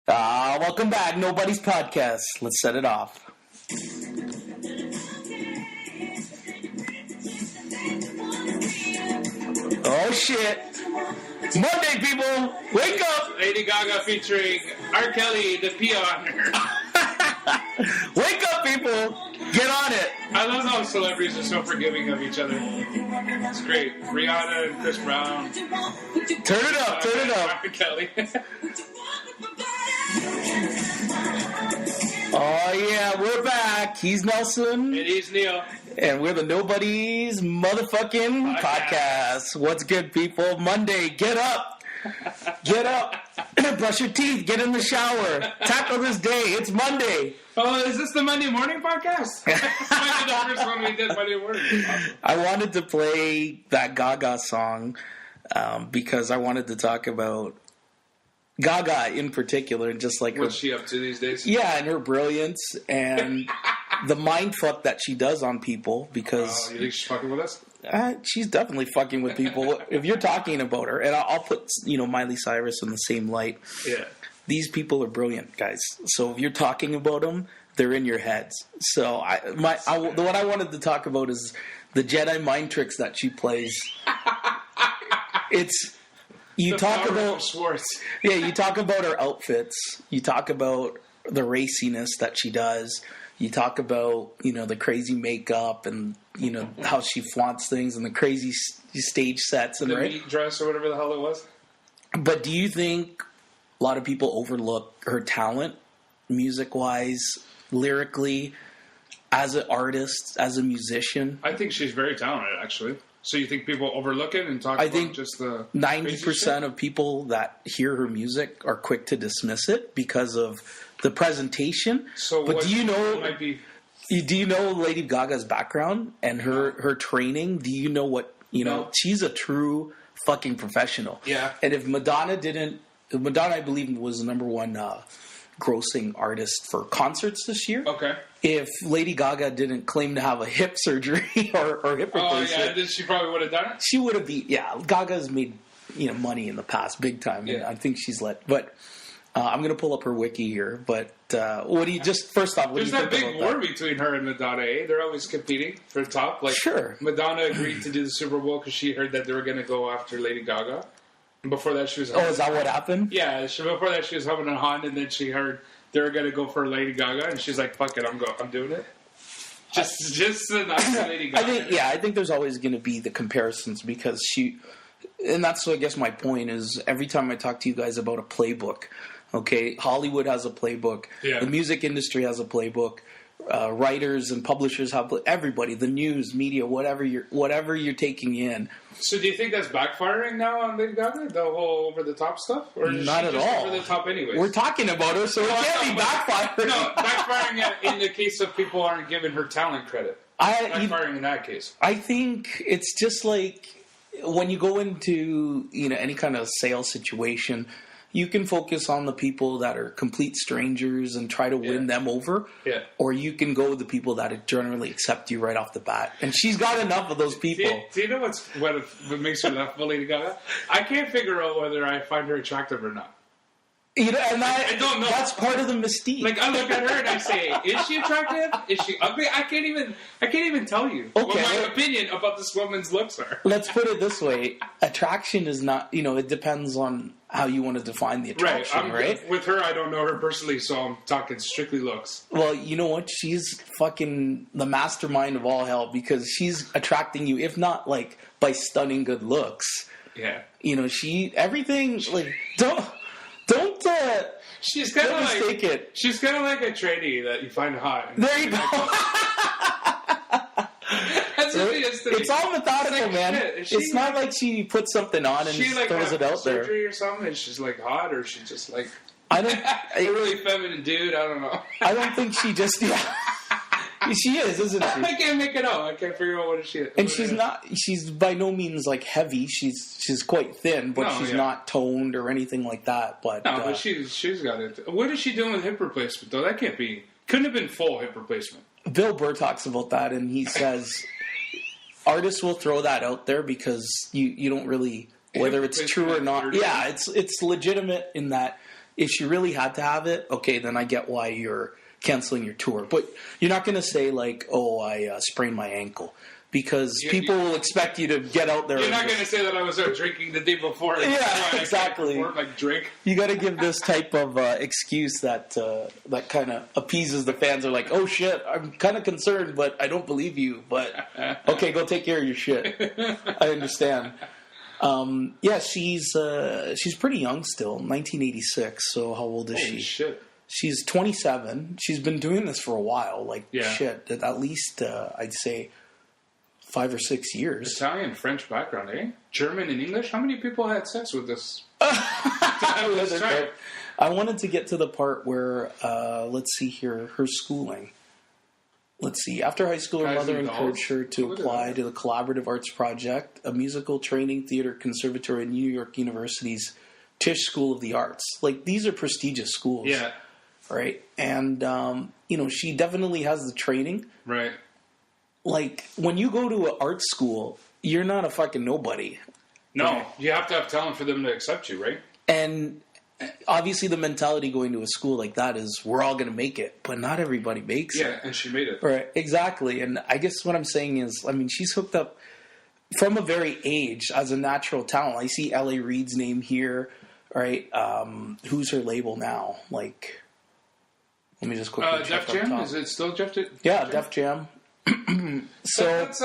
Welcome back, Nobody's Podcast. Let's set it off. Oh shit! Monday, people, wake up! Lady Gaga featuring R. Kelly, the peon. Wake up, people! Get on it! I love how celebrities are so forgiving of each other. It's great. Rihanna and Chris Brown. Turn it up! Turn it up! R. Kelly. Oh yeah, we're back. He's Nelson. And he's Neil. And we're the Nobody's Motherfucking Podcast. What's good, people? Monday, get up. Get up. Brush your teeth. Get in the shower. Tackle this day. It's Monday. Oh, is this the Monday morning podcast? This might be the first one we did Monday morning. Awesome. I wanted to play that Gaga song because I wanted to talk about Gaga in particular, and just like what's she up to these days? Yeah, and her brilliance and the mind fuck that she does on people. Because you think she's fucking with us? She's definitely fucking with people. If you're talking about her, and I'll put Miley Cyrus in the same light. Yeah, these people are brilliant, guys. So if you're talking about them, they're in your heads. So what I wanted to talk about is the Jedi mind tricks that she plays. You talk about Schwartz. Yeah, you talk about her outfits. You talk about the raciness that she does. You talk about, the crazy makeup and, how she flaunts things and the crazy stage sets. And the meat dress or whatever the hell it was. But do you think a lot of people overlook her talent, music-wise, lyrically, as an artist, as a musician? I think she's very talented, actually. So you think people overlook it and talk about just the 90% of people that hear her music are quick to dismiss it because of the presentation. So, but do you know Lady Gaga's background and her training? Do you know what No. She's a true fucking professional. Yeah. And if Madonna, I believe, was the number one grossing artist for concerts this year. Okay. If Lady Gaga didn't claim to have a hip surgery or hip replacement, then she probably would have done it. She would have beat. Yeah, Gaga's made money in the past, big time. And I think she's but I'm going to pull up her wiki here. But what do you first off? What There's do you that think big about war between her and Madonna. They're always competing for the top. Sure. Madonna agreed to do the Super Bowl because she heard that they were going to go after Lady Gaga. And before that, she was. Oh, is that what happened? Yeah. Before that, she was humming a Hun, and then she heard they were going to go for Lady Gaga, and she's like, "Fuck it, I'm doing it." Just not Lady Gaga. I think there's always going to be the comparisons because and that's I guess my point is every time I talk to you guys about a playbook, okay, Hollywood has a playbook, the music industry has a playbook, writers and publishers have everybody, the news, media, whatever you're taking in. So do you think that's backfiring now on Lady Gaga, the whole over-the-top stuff? Or is not she at just all. over the top anyways? We're talking about her, so it can't be backfiring. No, backfiring in the case of people aren't giving her talent credit. Backfiring in that case. I think it's just like when you go into any kind of sales situation, you can focus on the people that are complete strangers and try to win them over. Yeah. Or you can go with the people that generally accept you right off the bat. And she's got enough of those people. Do you know what makes her laugh about Lady Gaga? I can't figure out whether I find her attractive or not. I don't know. That's part of the mystique. Like I look at her and I say, "Is she attractive? Is she ugly?" I can't even tell you what my opinion about this woman's looks are. Let's put it this way: attraction is not. It depends on how you want to define the attraction, right? With her, I don't know her personally, so I'm talking strictly looks. Well, you know what? She's fucking the mastermind of all hell because she's attracting you, if not by stunning good looks. Yeah. Everything don't. She's kind of mistake it. She's kind of like a trainee that you find hot. There you go. That's what she is to me. It's all methodical, man. It's not like she puts something on and throws it out there. Surgery or something, and she's hot, or she just I don't. a really feminine dude. I don't know. I don't think she just. Yeah. She is, isn't she? I can't make it out. I can't figure out what she is. And she's not. She's by no means heavy. She's quite thin, but she's not toned or anything like that. But but she's got it. What is she doing with hip replacement though? That couldn't have been full hip replacement. Bill Burr talks about that, and he says artists will throw that out there because you don't really whether it's true or not. Yeah, it's legitimate in that if she really had to have it, okay, then I get why you're canceling your tour. But you're not going to say like, oh, I sprained my ankle. Because people will expect you to get out there. You're not going to say that I was drinking the day before. Yeah, exactly. Like drink. You got to give this type of excuse that kind of appeases the fans. Are like, oh shit, I'm kind of concerned, but I don't believe you. But okay, go take care of your shit. I understand. Yeah, she's pretty young still, 1986. So how old is she? Shit. She's 27. She's been doing this for a while. Like shit, at least I'd say 5 or 6 years. Italian, French background, eh? German and English? How many people had sex with this? I wanted to get to the part where, let's see here, her schooling. Let's see. After high school, her mother encouraged her to apply to the Collaborative Arts Project, a musical training theater conservatory at New York University's Tisch School of the Arts. Like, these are prestigious schools. Yeah. Right? And, she definitely has the training. Right. Like, when you go to an art school, you're not a fucking nobody. No, right? You have to have talent for them to accept you, right? And obviously the mentality going to a school like that is we're all going to make it, but not everybody makes it. Yeah, and she made it. Right, exactly. And I guess what I'm saying is, I mean, she's hooked up from a very age as a natural talent. I see L.A. Reid's name here, right? Who's her label now? Like, let me just quickly check. Def Jam? Is it still Def Jam? Yeah, Def Jam. So that's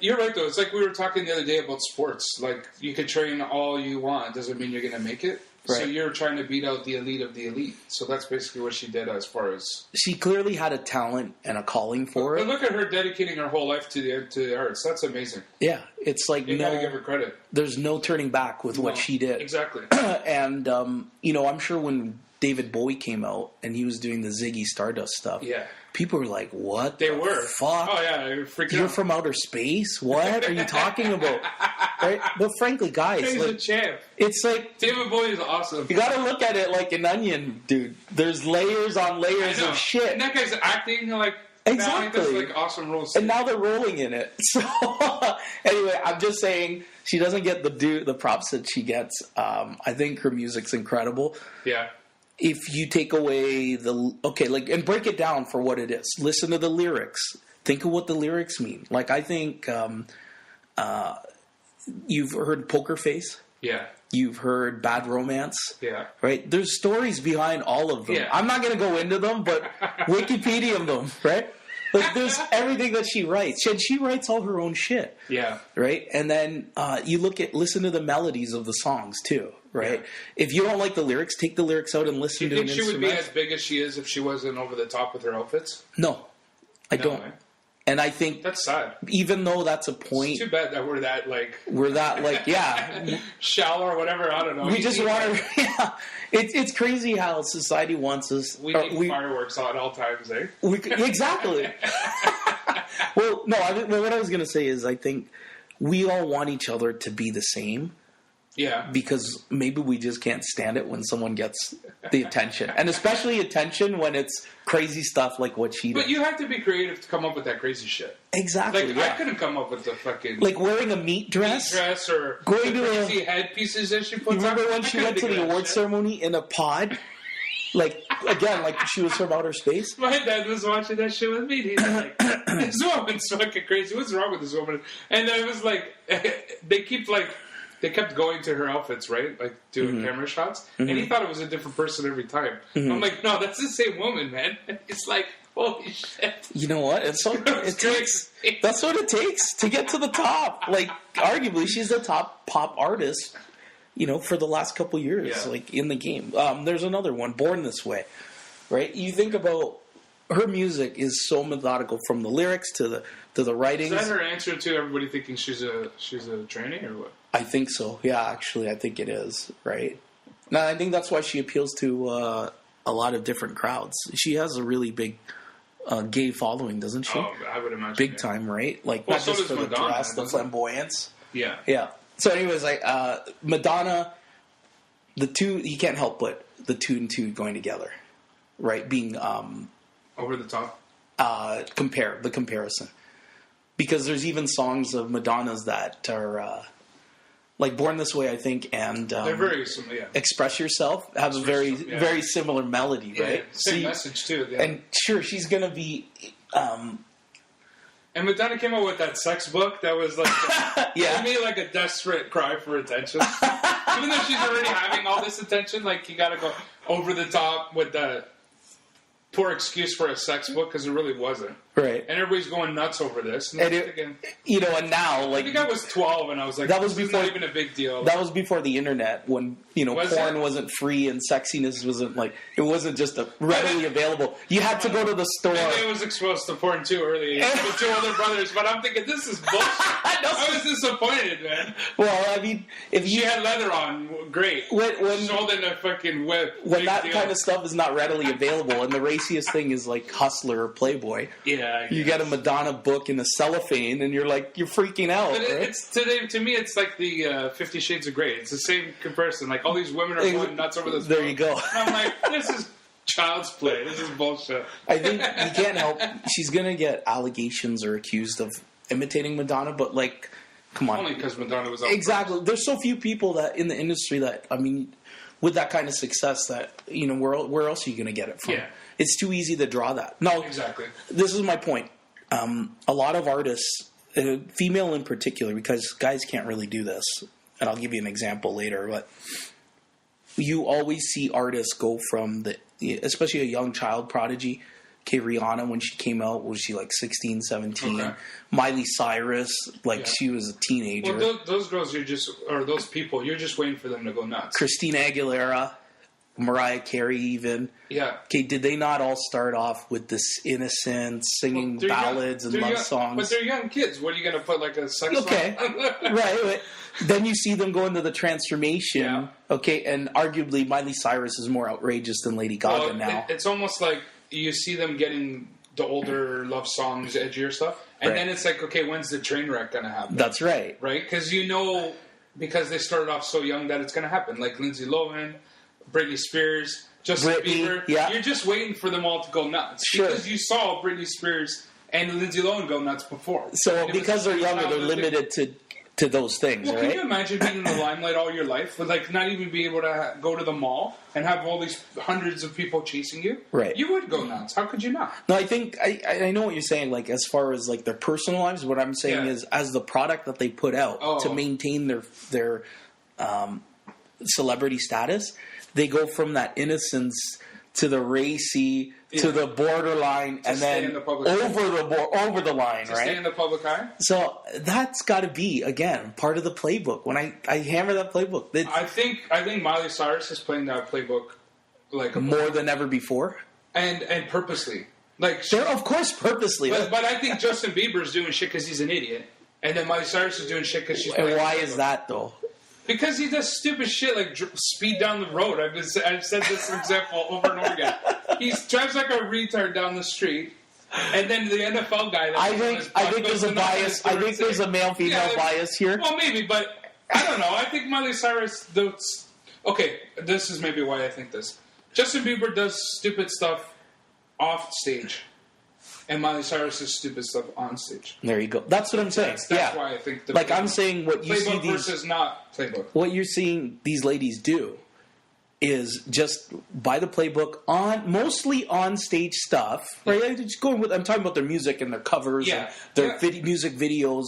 you're right though. It's like we were talking the other day about sports. Like you could train all you want, doesn't mean you're going to make it. Right. So you're trying to beat out the elite of the elite. So that's basically what she did as far as she clearly had a talent and a calling for it. But look at her dedicating her whole life to the arts. That's amazing. Yeah, it's like you gotta give her credit. There's no turning back with what she did. Exactly. And I'm sure when David Bowie came out and he was doing the Ziggy Stardust stuff. Yeah. People were like, what they the were. fuck? Oh, yeah. You're from outer space? What are you talking about? Right? But frankly, guys. He's a champ. It's like... David Bowie is awesome. You gotta look at it like an onion, dude. There's layers on layers of shit. And that guy's acting like... Exactly. That's like awesome roles. And now they're rolling in it. So, anyway, I'm just saying she doesn't get the props that she gets. I think her music's incredible. Yeah. If you take away and break it down for what it is. Listen to the lyrics. Think of what the lyrics mean. Like, I think you've heard Poker Face. Yeah. You've heard Bad Romance. Yeah. Right? There's stories behind all of them. Yeah. I'm not going to go into them, but Wikipedia them, right? Like, there's everything that she writes. And she writes all her own shit. Yeah. Right? And then you listen to the melodies of the songs, too. Right? Yeah. If you don't like the lyrics, take the lyrics out and listen to an instrument. Do you think she would be as big as she is if she wasn't over the top with her outfits? No. I don't. Right? And I think... That's sad. Even though that's a point... It's too bad that we're that, yeah. shallow or whatever, I don't know. We just want to... Yeah. It's crazy how society wants us... We need fireworks on all times, eh? Exactly. Well, no, what I was going to say is I think we all want each other to be the same. Yeah. Because maybe we just can't stand it when someone gets the attention. And especially attention when it's crazy stuff like what she does. But you have to be creative to come up with that crazy shit. Exactly. Like, I couldn't come up with the fucking... Like wearing a meat dress or going the crazy headpieces that she puts on. Remember when she went to the award ceremony in a pod? Like, again, like she was from outer space? My dad was watching that shit with me. And he's like, this woman's fucking crazy. What's wrong with this woman? And then it was like, they kept going to her outfits, right? Like, doing camera shots. Mm-hmm. And he thought it was a different person every time. Mm-hmm. I'm like, no, that's the same woman, man. It's like, holy shit. You know what? That's what it takes to get to the top. Like, arguably, she's the top pop artist, for the last couple years, like, in the game. There's another one, Born This Way, right? You think about her music is so methodical from the lyrics to the writings. Is that her answer to everybody thinking she's a trainee or what? I think so. Yeah, actually, I think it is, right? Now, I think that's why she appeals to a lot of different crowds. She has a really big gay following, doesn't she? Oh, I would imagine. Big time, right? Like, not just for the dress, the flamboyance. Yeah. Yeah. So anyways, like, Madonna, the two, you can't help but the two and two going together, right? Being... over the top? The comparison. Because there's even songs of Madonna's that are... like Born This Way, I think, and they're very similar. Yeah. Express Yourself have a very similar melody, right? Same message too. Yeah. And sure, she's gonna be. And Madonna came out with that sex book that was like, to me, like a desperate cry for attention. Even though she's already having all this attention, like you got to go over the top with the poor excuse for a sex book because it really wasn't. Right. And everybody's going nuts over this. And and now, like, I think I was 12 and I was like, that was before, not even a big deal. That was before the internet, when, porn wasn't free and sexiness wasn't, like, it wasn't just readily available. You had to go to the store. I was exposed to porn too early with two other brothers, but I'm thinking, this is bullshit. I was disappointed, man. Well, I mean, if she had leather on, great. When sold in a fucking whip. When that kind of stuff is not readily available, and the raciest thing is like Hustler or Playboy. Yeah, you get a Madonna book in a cellophane, and you're freaking out. But right? It's to me, it's like the 50 Shades of Grey. It's the same comparison. Like all these women are going nuts over this. There book. You go. And I'm like, this is child's play. This is bullshit. I think you can't help. She's gonna get allegations or accused of imitating Madonna, but like, come on. Only because Madonna was exactly. First. There's so few people that in the industry that with that kind of success that where else are you gonna get it from? Yeah. It's too easy to draw that. No, exactly. This is my point. A lot of artists, female in particular, because guys can't really do this, and I'll give you an example later, but you always see artists go from especially a young child prodigy. Okay, Rihanna, when she came out, was she like 16, 17? Okay. Miley Cyrus, she was a teenager. Well, those girls, those people, you're just waiting for them to go nuts. Christina Aguilera, Mariah Carey even. Yeah. Okay, did they not all start off with this innocent singing ballads and love songs? But they're young kids. What are you going to put, like a sex song? right. Then you see them go into the transformation. Okay, and arguably Miley Cyrus is more outrageous than Lady Gaga now. It's almost like you see them getting the older love songs, edgier stuff, and then it's like, okay, when's the train wreck going to happen? That's right. Right? Because because they started off so young that it's going to happen. Like Lindsay Lohan, Britney Spears, Justin Bieber. Yeah. You're just waiting for them all to go nuts. Sure. Because you saw Britney Spears and Lindsay Lohan go nuts before. So because they're younger, they're limited to those things, right? Can you imagine being in the limelight all your life with not even be able to go to the mall and have all these hundreds of people chasing you? Right. You would go nuts. How could you not? No, I think I know what you're saying. Like as far as like their personal lives, what I'm saying is as the product that they put out to maintain their celebrity status, they go from that innocence to the racy to the borderline, and then over the line, right? Stay in the public eye. So that's got to be again part of the playbook. When I hammer that playbook, I think Miley Cyrus is playing that playbook more than ever before, and purposely. They're of course purposely, but I think Justin Bieber's doing shit because he's an idiot, and then Miley Cyrus is doing shit because she's. And why is that though? Because he does stupid shit like speed down the road. I've said this example over and over again. He drives like a retard down the street, and then the NFL guy. I think there's a bias. I think there's a male-female bias here. Well, maybe, but I don't know. I think Miley Cyrus. Okay, this is maybe why I think this. Justin Bieber does stupid stuff off stage. And Miley Cyrus's stupid stuff on stage. There you go. That's what I'm saying. That's why I think I'm saying what you see these versus not playbook. What you're seeing these ladies do is just buy the playbook on mostly on stage stuff, right? Just going with I'm talking about their music and their covers and their music videos.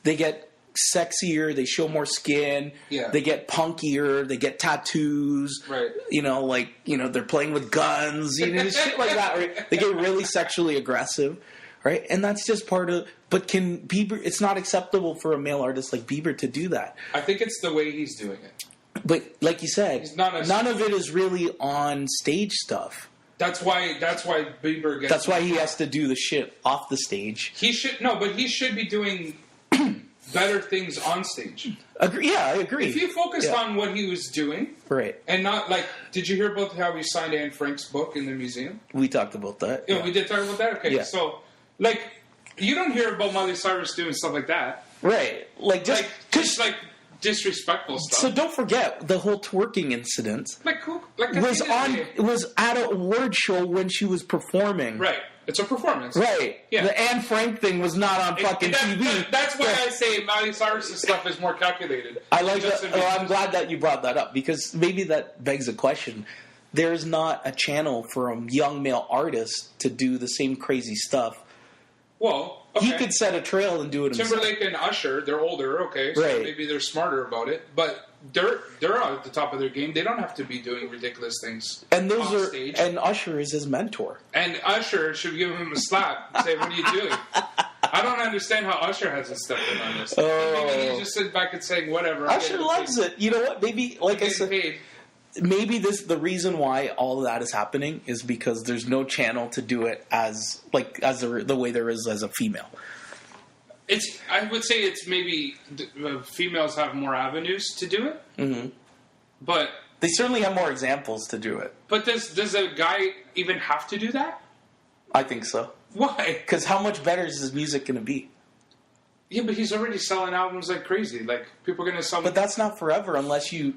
They get sexier, they show more skin, they get punkier, they get tattoos, right? They're playing with guns, shit like that, right? They get really sexually aggressive, right? And that's just part of. But can Bieber? It's not acceptable for a male artist like Bieber to do that. I think it's the way he's doing it. But like you said, none of it is really on stage stuff. That's why Bieber gets. That's why he has to do the shit off the stage. He should be doing better things on stage. I agree. If you focused on what he was doing, right, and not did you hear about how he signed Anne Frank's book in the museum? We talked about that. Yeah, we did talk about that. Okay, so you don't hear about Miley Cyrus doing stuff like that, right? Just disrespectful stuff. So don't forget the whole twerking incident. Was at an award show when she was performing. Right. It's a performance. Right. Yeah. The Anne Frank thing was not on fucking TV. That's why I say Miley Cyrus's stuff is more calculated. I like that. I'm glad that you brought that up, because maybe that begs a question. There's not a channel for a young male artist to do the same crazy stuff. Well, okay. He could set a trail and do it himself. Timberlake and Usher, they're older, okay, so right. maybe they're smarter about it, but they're at the top of their game. They don't have to be doing ridiculous things on stage. And Usher is his mentor. And Usher should give him a slap and say, "What are you doing?" I don't understand how Usher hasn't stepped in on this. Maybe he just sits back and saying, "Whatever." Usher loves it. You know what? Maybe, like I said, maybe the reason why all of that is happening is because there's no channel to do it as the way there is as a female. I would say it's maybe females have more avenues to do it, mm-hmm. but they certainly have more examples to do it. But does a guy even have to do that? I think so. Why? Because how much better is his music going to be? Yeah, but he's already selling albums like crazy. Like, people are going to sell. But that's not forever unless you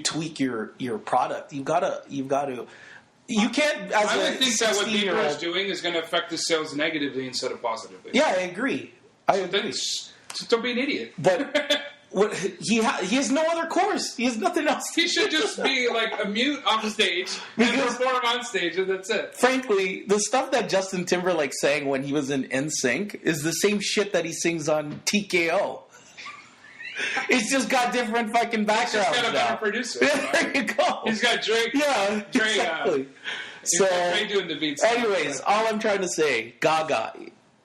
tweak your product. You've got to. You can't. I would think that what people are doing is going to affect the sales negatively instead of positively. Yeah, I agree. Just don't be an idiot. But he has no other course. He has nothing else. He should just be like a mute off stage and perform on stage, and that's it. Frankly, the stuff that Justin Timberlake sang when he was in NSYNC is the same shit that he sings on TKO. He's just got different fucking backgrounds. He's just got a better producer. There you go. He's got Drake. Yeah, Drake. exactly. So, Drake doing the beats. Anyways, all I'm trying to say, Gaga.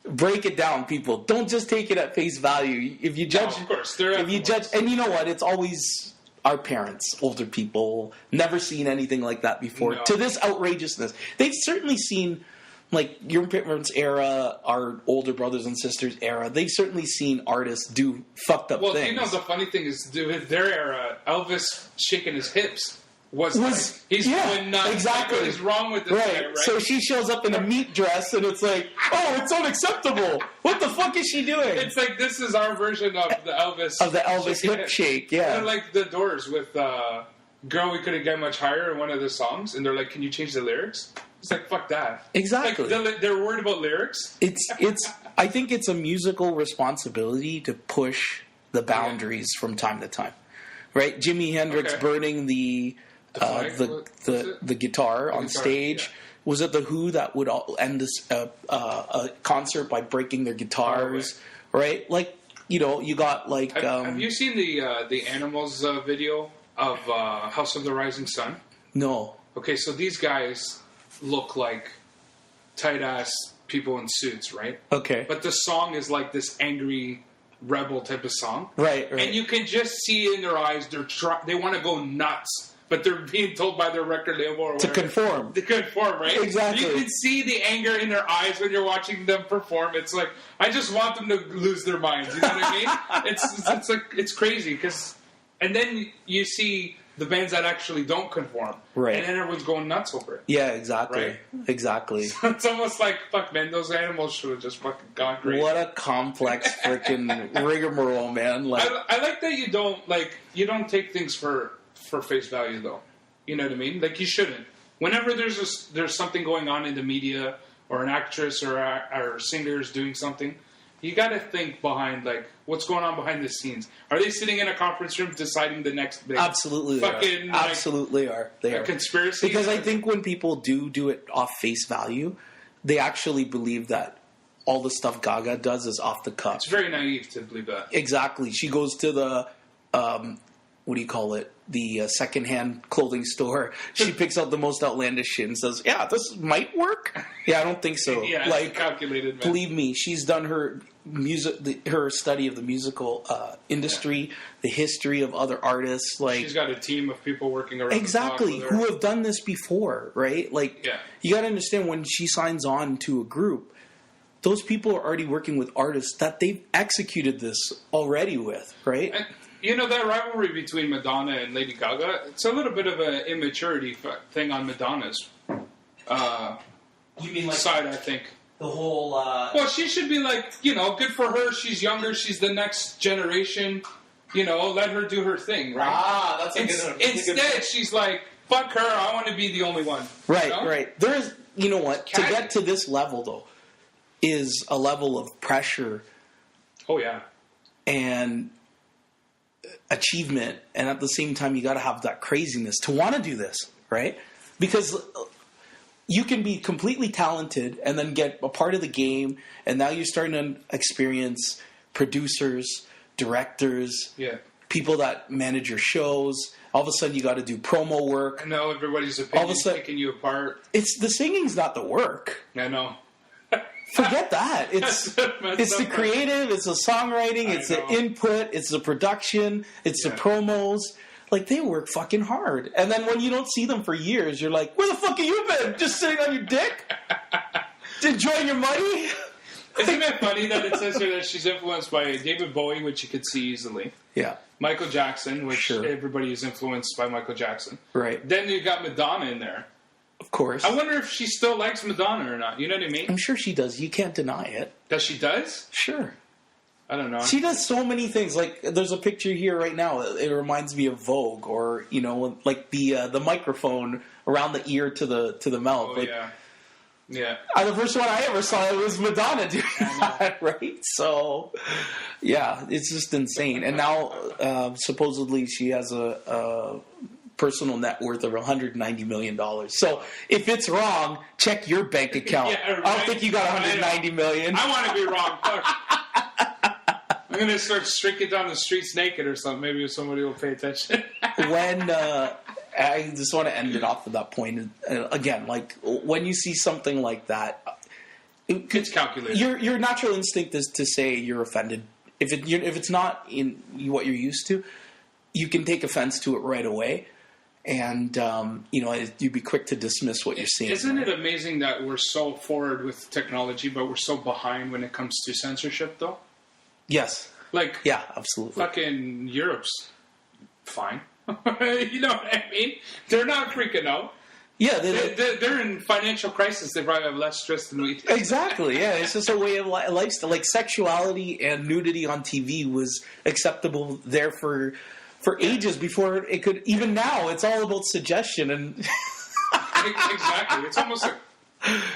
Break it down, people. Don't just take it at face value. If you judge, of course, and you know what? It's always our parents, older people, never seen anything like that before. No. To this outrageousness, they've certainly seen, like your parents' era, our older brothers and sisters' era. They've certainly seen artists do fucked up things. Well, you know, the funny thing is, with their era, Elvis shaking his hips. He's going nuts. Exactly. What is wrong with this guy, right? So she shows up in a meat dress, and it's like, oh, it's unacceptable. What the fuck is she doing? It's like, this is our version of the Elvis hip shake. Yeah, they're like the Doors with "Girl, We Couldn't Get Much Higher" in one of the songs, and they're like, "Can you change the lyrics?" It's like, fuck that. Exactly. Like, they're worried about lyrics. I think it's a musical responsibility to push the boundaries from time to time, right? Jimi Hendrix burning the guitar on stage. Yeah. Was it the Who that would end this a concert by breaking their guitars? Right? Like, you know, you got like. Have you seen the Animals video of House of the Rising Sun? No. Okay, so these guys look like tight ass people in suits, right? Okay. But the song is like this angry rebel type of song, right? And you can just see in their eyes they want to go nuts. But they're being told by their record label or to conform. To conform, right? Exactly. You can see the anger in their eyes when you're watching them perform. It's like, I just want them to lose their minds. You know what I mean? It's crazy and then you see the bands that actually don't conform, right? And then everyone's going nuts over it. Yeah, exactly, right? Exactly. So it's almost like, fuck, man, those animals should have just fucking gone crazy. What a complex freaking rigmarole, man! Like, I like that you don't take things for face value, though. You know what I mean? Like, you shouldn't. Whenever there's something going on in the media, or an actress or singers doing something, you got to think behind, like, what's going on behind the scenes. Are they sitting in a conference room deciding the next big absolutely fucking absolutely are they are conspiracy? Because I think when people do it off face value, they actually believe that all the stuff Gaga does is off the cuff. It's very naive to believe that. Exactly. She goes to the what do you call it? The secondhand clothing store. She picks out the most outlandish shit and says, "Yeah, this might work." Yeah, I don't think so. Yeah, like, calculated. Man. Believe me, she's done her her study of the musical industry, the history of other artists. Like, she's got a team of people working around exactly who have done this before, right? Like, you got to understand, when she signs on to a group, those people are already working with artists that they've executed this already with, right? You know, that rivalry between Madonna and Lady Gaga, it's a little bit of an immaturity thing on Madonna's you mean like side, I think. The whole... Well, she should be like, you know, good for her. She's younger. She's the next generation. You know, let her do her thing, right? Ah, that's a good... Instead, she's like, fuck her. I want to be the only one. Right, you know? right. you know what? To get to this level, though, is a level of pressure. Oh, yeah. And achievement. And at the same time, you got to have that craziness to want to do this, right? Because you can be completely talented and then get a part of the game, and now you're starting to experience producers, directors, people that manage your shows. All of a sudden, you got to do promo work. I know everybody's opinion picking you apart. It's the singing's not the work. I know. Forget that. It's the creative. It's the songwriting. It's the input. It's the production. It's the promos. Like, they work fucking hard. And then when you don't see them for years, you're like, where the fuck have you been? Just sitting on your dick? Enjoying your money? Isn't it funny that it says here that she's influenced by David Bowie, which you could see easily. Yeah. Michael Jackson, which everybody is influenced by Michael Jackson. Right. Then you got Madonna in there. Of course. I wonder if she still likes Madonna or not. You know what I mean? I'm sure she does. You can't deny it. That she does? Sure. I don't know. She does so many things. Like, there's a picture here right now. It reminds me of Vogue, or like the microphone around the ear to the mouth. Oh, like, yeah. The first one I ever saw it was Madonna doing that, right? So, yeah, it's just insane. And now, supposedly, she has a personal net worth of $190 million. So, if it's wrong, check your bank account. Yeah, right. I don't think you got $190 million. I want to be wrong. I'm going to start streaking down the streets naked or something. Maybe somebody will pay attention. When I just want to end it off at that point. Again, like, when you see something like that, it's calculated. Your natural instinct is to say you're offended. If it's not in what you're used to, you can take offense to it right away, and you'd be quick to dismiss what you're seeing. Isn't it amazing that we're so forward with technology, but we're so behind when it comes to censorship, though? Yes. Like, yeah, absolutely. Fucking Europe's fine. You know what I mean? They're not freaking out. Yeah, they're in financial crisis. They probably have less stress than we do. Exactly. Yeah, it's just a way of lifestyle. Like, sexuality and nudity on TV was acceptable there for ages before it could. Even now, it's all about suggestion and. Exactly. It's almost like.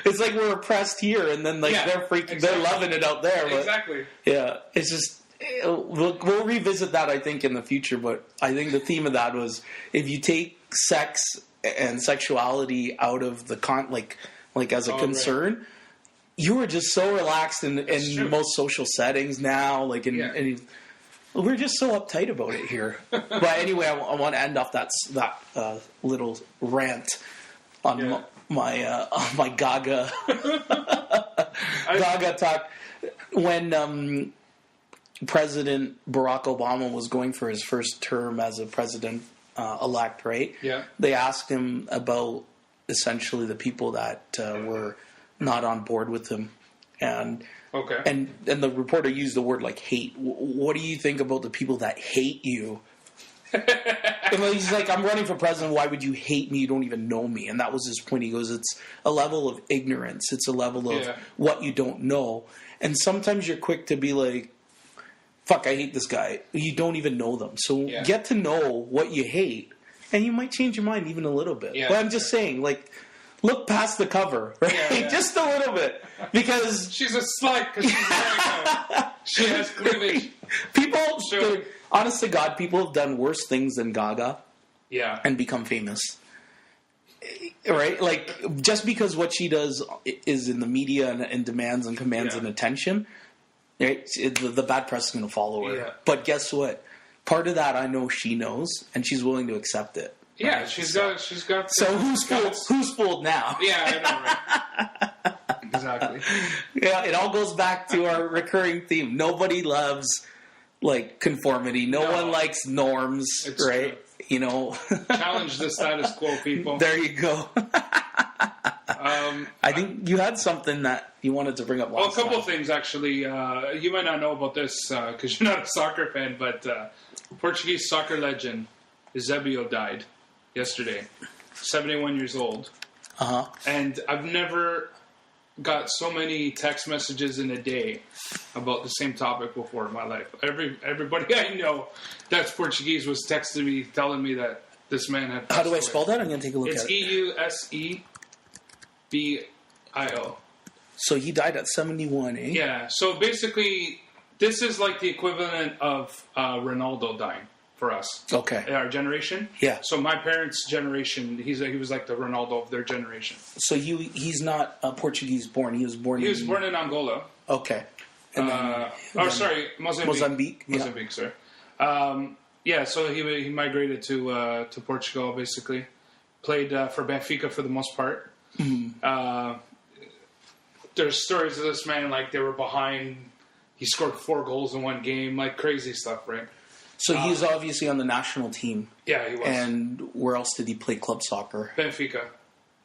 It's like we're oppressed here, and then they're freaking. Exactly. They're loving it out there. But, exactly. Yeah, it's just. We'll revisit that, I think, in the future. But I think the theme of that was, if you take sex and sexuality out of the like as a concern, right. You are just so relaxed in most social settings now. Like we're just so uptight about it here. But anyway, I want to end off that little rant on my Gaga Gaga talk when. President Barack Obama was going for his first term as a president elect, right? Yeah. They asked him about essentially the people that were not on board with him, and the reporter used the word like hate. What do you think about the people that hate you? And he's like, I'm running for president. Why would you hate me? You don't even know me. And that was his point. He goes, it's a level of ignorance. It's a level of what you don't know. And sometimes you're quick to be like, fuck, I hate this guy. You don't even know them. So get to know what you hate, and you might change your mind even a little bit. Yeah, but I'm just saying, like, look past the cover, right? Yeah. Just a little bit. Because... she's a slut because she's American. She has cleavage. People, honest to God, people have done worse things than Gaga and become famous. Right? Like, just because what she does is in the media and demands and commands an attention... right? The bad press is going to follow her. Yeah. But guess what? Part of that I know she knows, and she's willing to accept it. Yeah, right? she's got. So who's fooled now? Yeah, I know, right? Exactly. Yeah, it all goes back to our recurring theme. Nobody loves like conformity. No one likes norms, it's right? True. You know, challenge the status quo, people. There you go. I think you had something that you wanted to bring up last time. A couple of things, actually. You might not know about this because you're not a soccer fan, but Portuguese soccer legend Eusebio died yesterday, 71 years old. Uh-huh. And I've never got so many text messages in a day about the same topic before in my life. Everybody I know that's Portuguese was texting me, telling me that this man had passed How do I spell that? I'm going to take a look at it. It's Eusebio. B-I-O. So he died at 71, eh? Yeah. So basically, this is like the equivalent of Ronaldo dying for us. Okay. Our generation. Yeah. So my parents' generation, he was like the Ronaldo of their generation. So he's not Portuguese born. He was born in Angola. Okay. And Mozambique. Mozambique. Mozambique, sorry. So he migrated to Portugal, basically. Played for Benfica for the most part. Mm-hmm. There's stories of this man, like they were behind. He scored 4 goals in one game, like crazy stuff, right? So he was obviously on the national team. Yeah, he was. And where else did he play club soccer? Benfica.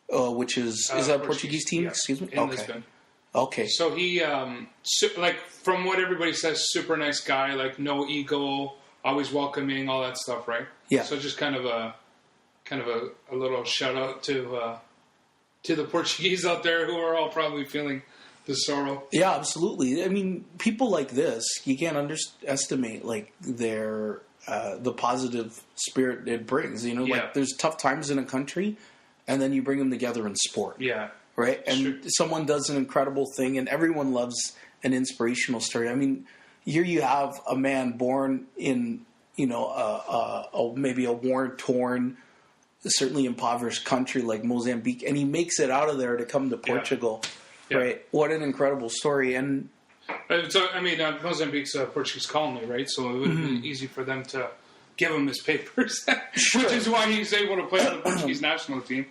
Which is that a Portuguese team? Yeah. Excuse me? In Lisbon. Okay. So he, like from what everybody says, super nice guy, like no ego, always welcoming, all that stuff, right? Yeah. So just kind of a little shout out to the Portuguese out there who are all probably feeling the sorrow. Yeah, absolutely. I mean, people like this, you can't underestimate like their the positive spirit it brings. You know, like there's tough times in a country, and then you bring them together in sport. Yeah. Right? And someone does an incredible thing, and everyone loves an inspirational story. I mean, here you have a man born in, you know, maybe a war-torn, certainly impoverished country like Mozambique, and he makes it out of there to come to Portugal. Yeah. Right? What an incredible story. And so, I mean, Mozambique's a Portuguese colony, right? So it would be easy for them to give him his papers, which is why he's able to play on the Portuguese national team.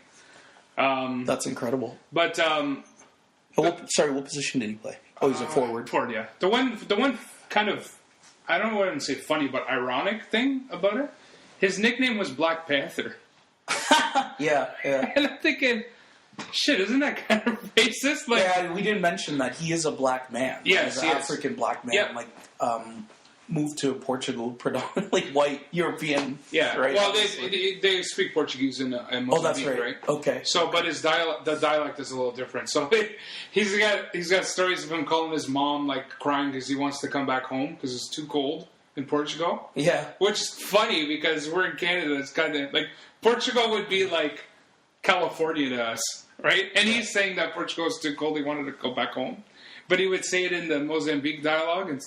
That's incredible. But what position did he play? Oh, he's a forward. Forward, yeah. The one kind of, I don't know what I would say funny, but ironic thing about it, his nickname was Black Panther. Yeah. And I'm thinking, shit, isn't that kind of racist? Like, yeah, we didn't mention that he is a black man. Yes, he's an African black man. Yep. Like, moved to Portugal, predominantly white European. Yeah, right? Well, they speak Portuguese in Mozambique, oh, that's right. Okay. So, but the dialect is a little different. So he's got stories of him calling his mom like crying because he wants to come back home because it's too cold in Portugal. Yeah, which is funny because we're in Canada. It's kind of like Portugal would be like California to us, right? And he's saying that Portugal is too cold. He wanted to go back home. But he would say it in the Mozambique dialect,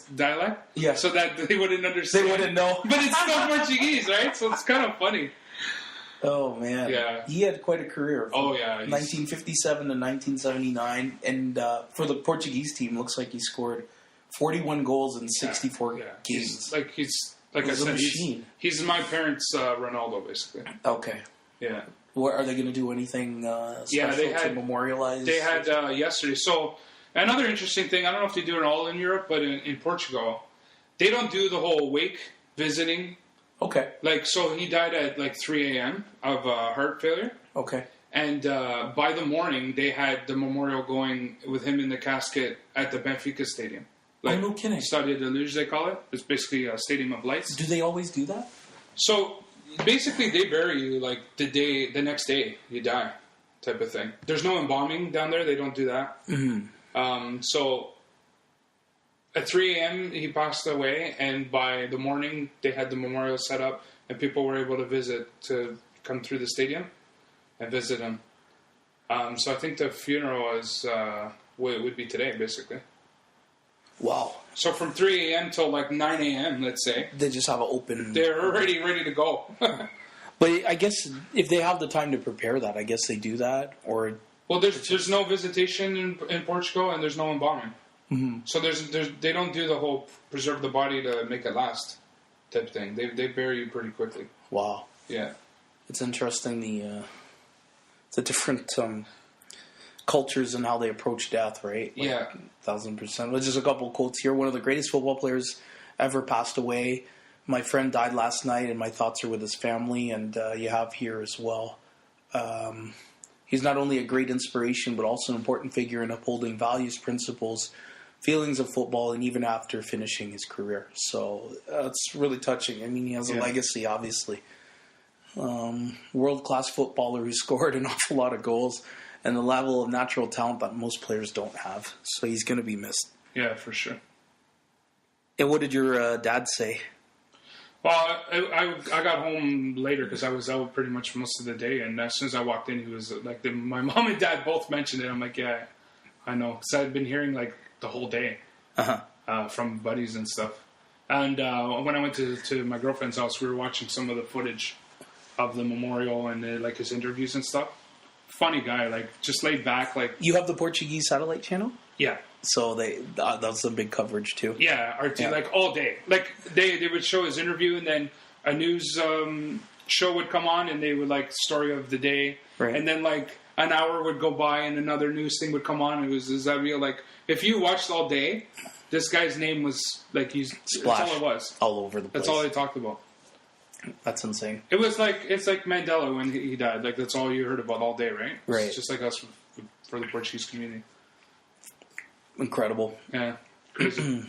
yeah, so that they wouldn't understand. They wouldn't know. But it's still Portuguese, right? So it's kind of funny. Oh, man. Yeah. He had quite a career. Oh, yeah. 1957 to 1979. And for the Portuguese team, looks like he scored 41 goals in 64 games. He's like I said, he's my parents' Ronaldo, basically. Okay. Yeah. Are they going to do anything special to memorialize? They had yesterday. So another interesting thing, I don't know if they do it all in Europe, but in Portugal, they don't do the whole wake visiting. Okay. Like, so he died at like 3 a.m. of heart failure. Okay. And by the morning, they had the memorial going with him in the casket at the Benfica stadium. Like, no kidding. Stadio de Luz, they call it. It's basically a stadium of lights. Do they always do that? So basically, they bury you like the next day you die, type of thing. There's no embalming down there. They don't do that. Mm-hmm. So at 3 a.m. he passed away, and by the morning they had the memorial set up, and people were able to come through the stadium and visit him. So I think the funeral would be today, basically. Wow. So from 3 a.m. till like 9 a.m., let's say. They just have an open... They're already ready to go. But I guess if they have the time to prepare that, I guess they do that, or... Well, there's no visitation in Portugal, and there's no embalming. Mm-hmm. So they don't do the whole preserve the body to make it last type thing. They bury you pretty quickly. Wow. Yeah. It's interesting the different... cultures and how they approach death, right? Like, yeah. 1,000%. There's just a couple of quotes here. One of the greatest football players ever passed away. My friend died last night, and my thoughts are with his family, and you have here as well. He's not only a great inspiration, but also an important figure in upholding values, principles, feelings of football, and even after finishing his career. So it's really touching. I mean, he has a legacy, obviously. World-class footballer who scored an awful lot of goals, and the level of natural talent that most players don't have. So he's going to be missed. Yeah, for sure. And what did your dad say? Well, I got home later because I was out pretty much most of the day, and as soon as I walked in, he was like, my mom and dad both mentioned it. I'm like, yeah, I know, because I'd been hearing like the whole day from buddies and stuff. And when I went to my girlfriend's house, we were watching some of the footage of the memorial and like his interviews and stuff. Funny guy, like just laid back. Like, you have the Portuguese satellite channel? Yeah. So that's a big coverage too. Yeah, RT, like all day. Like they would show his interview, and then a news show would come on, and they would like story of the day, right. And then like an hour would go by, and another news thing would come on. And it was Eusebio. Like if you watched all day, this guy's name was like that's all it was. All over the place. That's all they talked about. That's insane. It's like Mandela when he died. Like that's all you heard about all day, right? Right. It's just like us for the Portuguese community. Incredible. Yeah.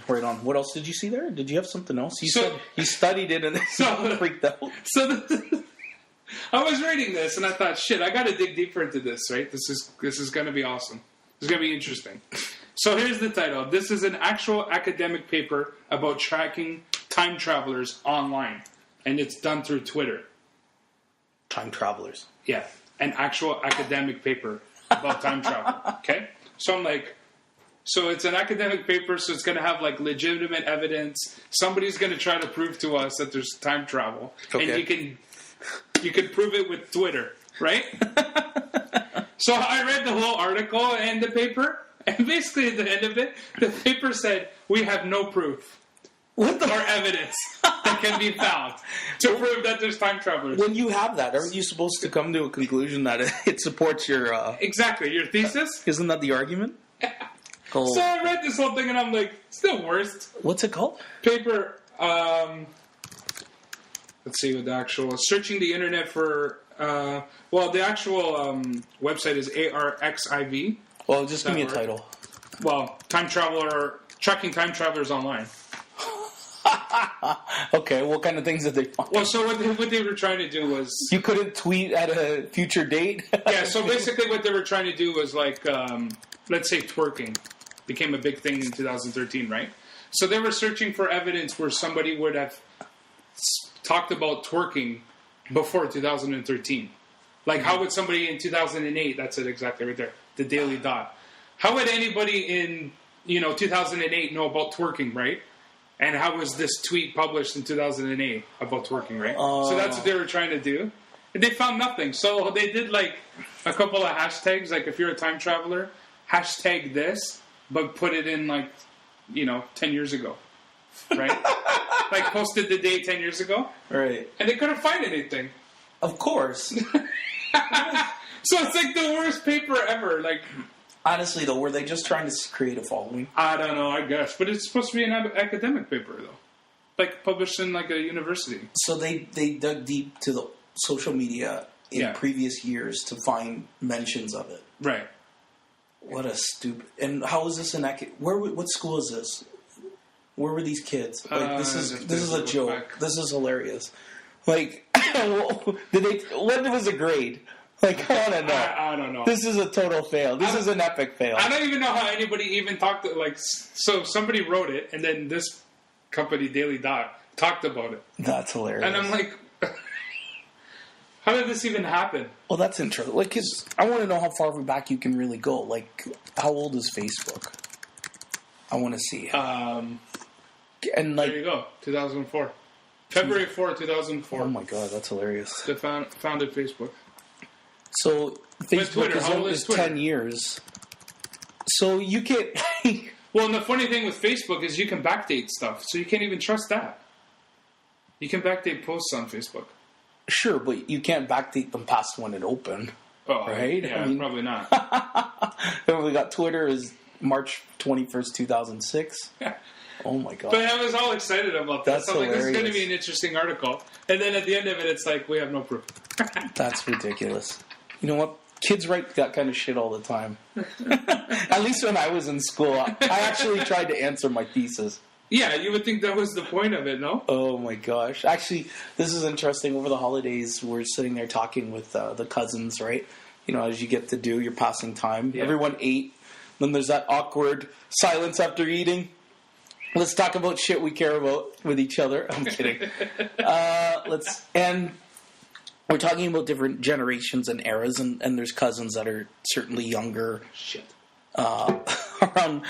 Right on. What else did you see there? Did you have something else? You said you studied it and then freaked out. So I was reading this and I thought, shit, I got to dig deeper into this, right? This is going to be awesome. This is going to be interesting. So here's the title. This is an actual academic paper about tracking time travelers online. And it's done through Twitter. Time travelers. Yeah. An actual academic paper about time travel. Okay? So I'm like... So it's an academic paper, so it's going to have like legitimate evidence. Somebody's going to try to prove to us that there's time travel, and you can prove it with Twitter, right? So I read the whole article and the paper, and basically at the end of it, the paper said we have no proof or evidence that can be found to prove that there's time travelers. When you have that, aren't you supposed to come to a conclusion that it supports your exactly your thesis? Isn't that the argument? Oh. So I read this whole thing and I'm like, it's the worst. What's it called? Paper. Let's see what the actual... Searching the internet for... the actual website is ARXIV. Well, just give me a title. Well, tracking time travelers online. Okay, what kind of things did they find? Well, so what they were trying to do was... You couldn't tweet at a future date? Yeah, so basically what they were trying to do was like... let's say twerking became a big thing in 2013, right? So they were searching for evidence where somebody would have talked about twerking before 2013. Like, how would somebody in 2008, that's it exactly right there, the Daily Dot. How would anybody in, 2008 know about twerking, right? And how was this tweet published in 2008 about twerking, right? So that's what they were trying to do. And they found nothing. So they did, like, a couple of hashtags, like, if you're a time traveler, hashtag this, but put it in 10 years ago, right? Like posted the day 10 years ago, right? And they couldn't find anything. Of course. So it's like the worst paper ever. Like, honestly, though, were they just trying to create a following? I don't know. I guess, but it's supposed to be an academic paper, though, like published in like a university. So they dug deep to the social media in previous years to find mentions of it, right? What a stupid... And how is this what school is this? Where were these kids? Like, this is a joke. Back. This is hilarious. Like, when was a grade? Like, I want to know. I don't know. This is a total fail. This is an epic fail. I don't even know how anybody even talked to, like, so somebody wrote it, and then this company, Daily Dot, talked about it. That's hilarious. And I'm like... How did this even happen? Well, that's interesting. Like, cause I want to know how far back you can really go. Like, how old is Facebook? I want to see. And like, there you go, 2004, February 4, 2004. Oh my god, that's hilarious. They founded Facebook. So Facebook is 10 years. So you can't. Well, and the funny thing with Facebook is you can backdate stuff, so you can't even trust that. You can backdate posts on Facebook. Sure, but you can't backdate them past when it opened. Oh, right? Yeah, probably not. We got Twitter is March 21st, 2006. Yeah. Oh my god. But I was all excited about that. That's so hilarious. This is going to be an interesting article. And then at the end of it, it's like, we have no proof. That's ridiculous. You know what? Kids write that kind of shit all the time. At least when I was in school, I actually tried to answer my thesis. Yeah, you would think that was the point of it, no? Oh my gosh. Actually, this is interesting. Over the holidays, we're sitting there talking with the cousins, right? As you get to do, you're passing time. Yeah. Everyone ate. Then there's that awkward silence after eating. let's talk about shit we care about with each other. I'm kidding. And we're talking about different generations and eras, and there's cousins that are certainly younger, around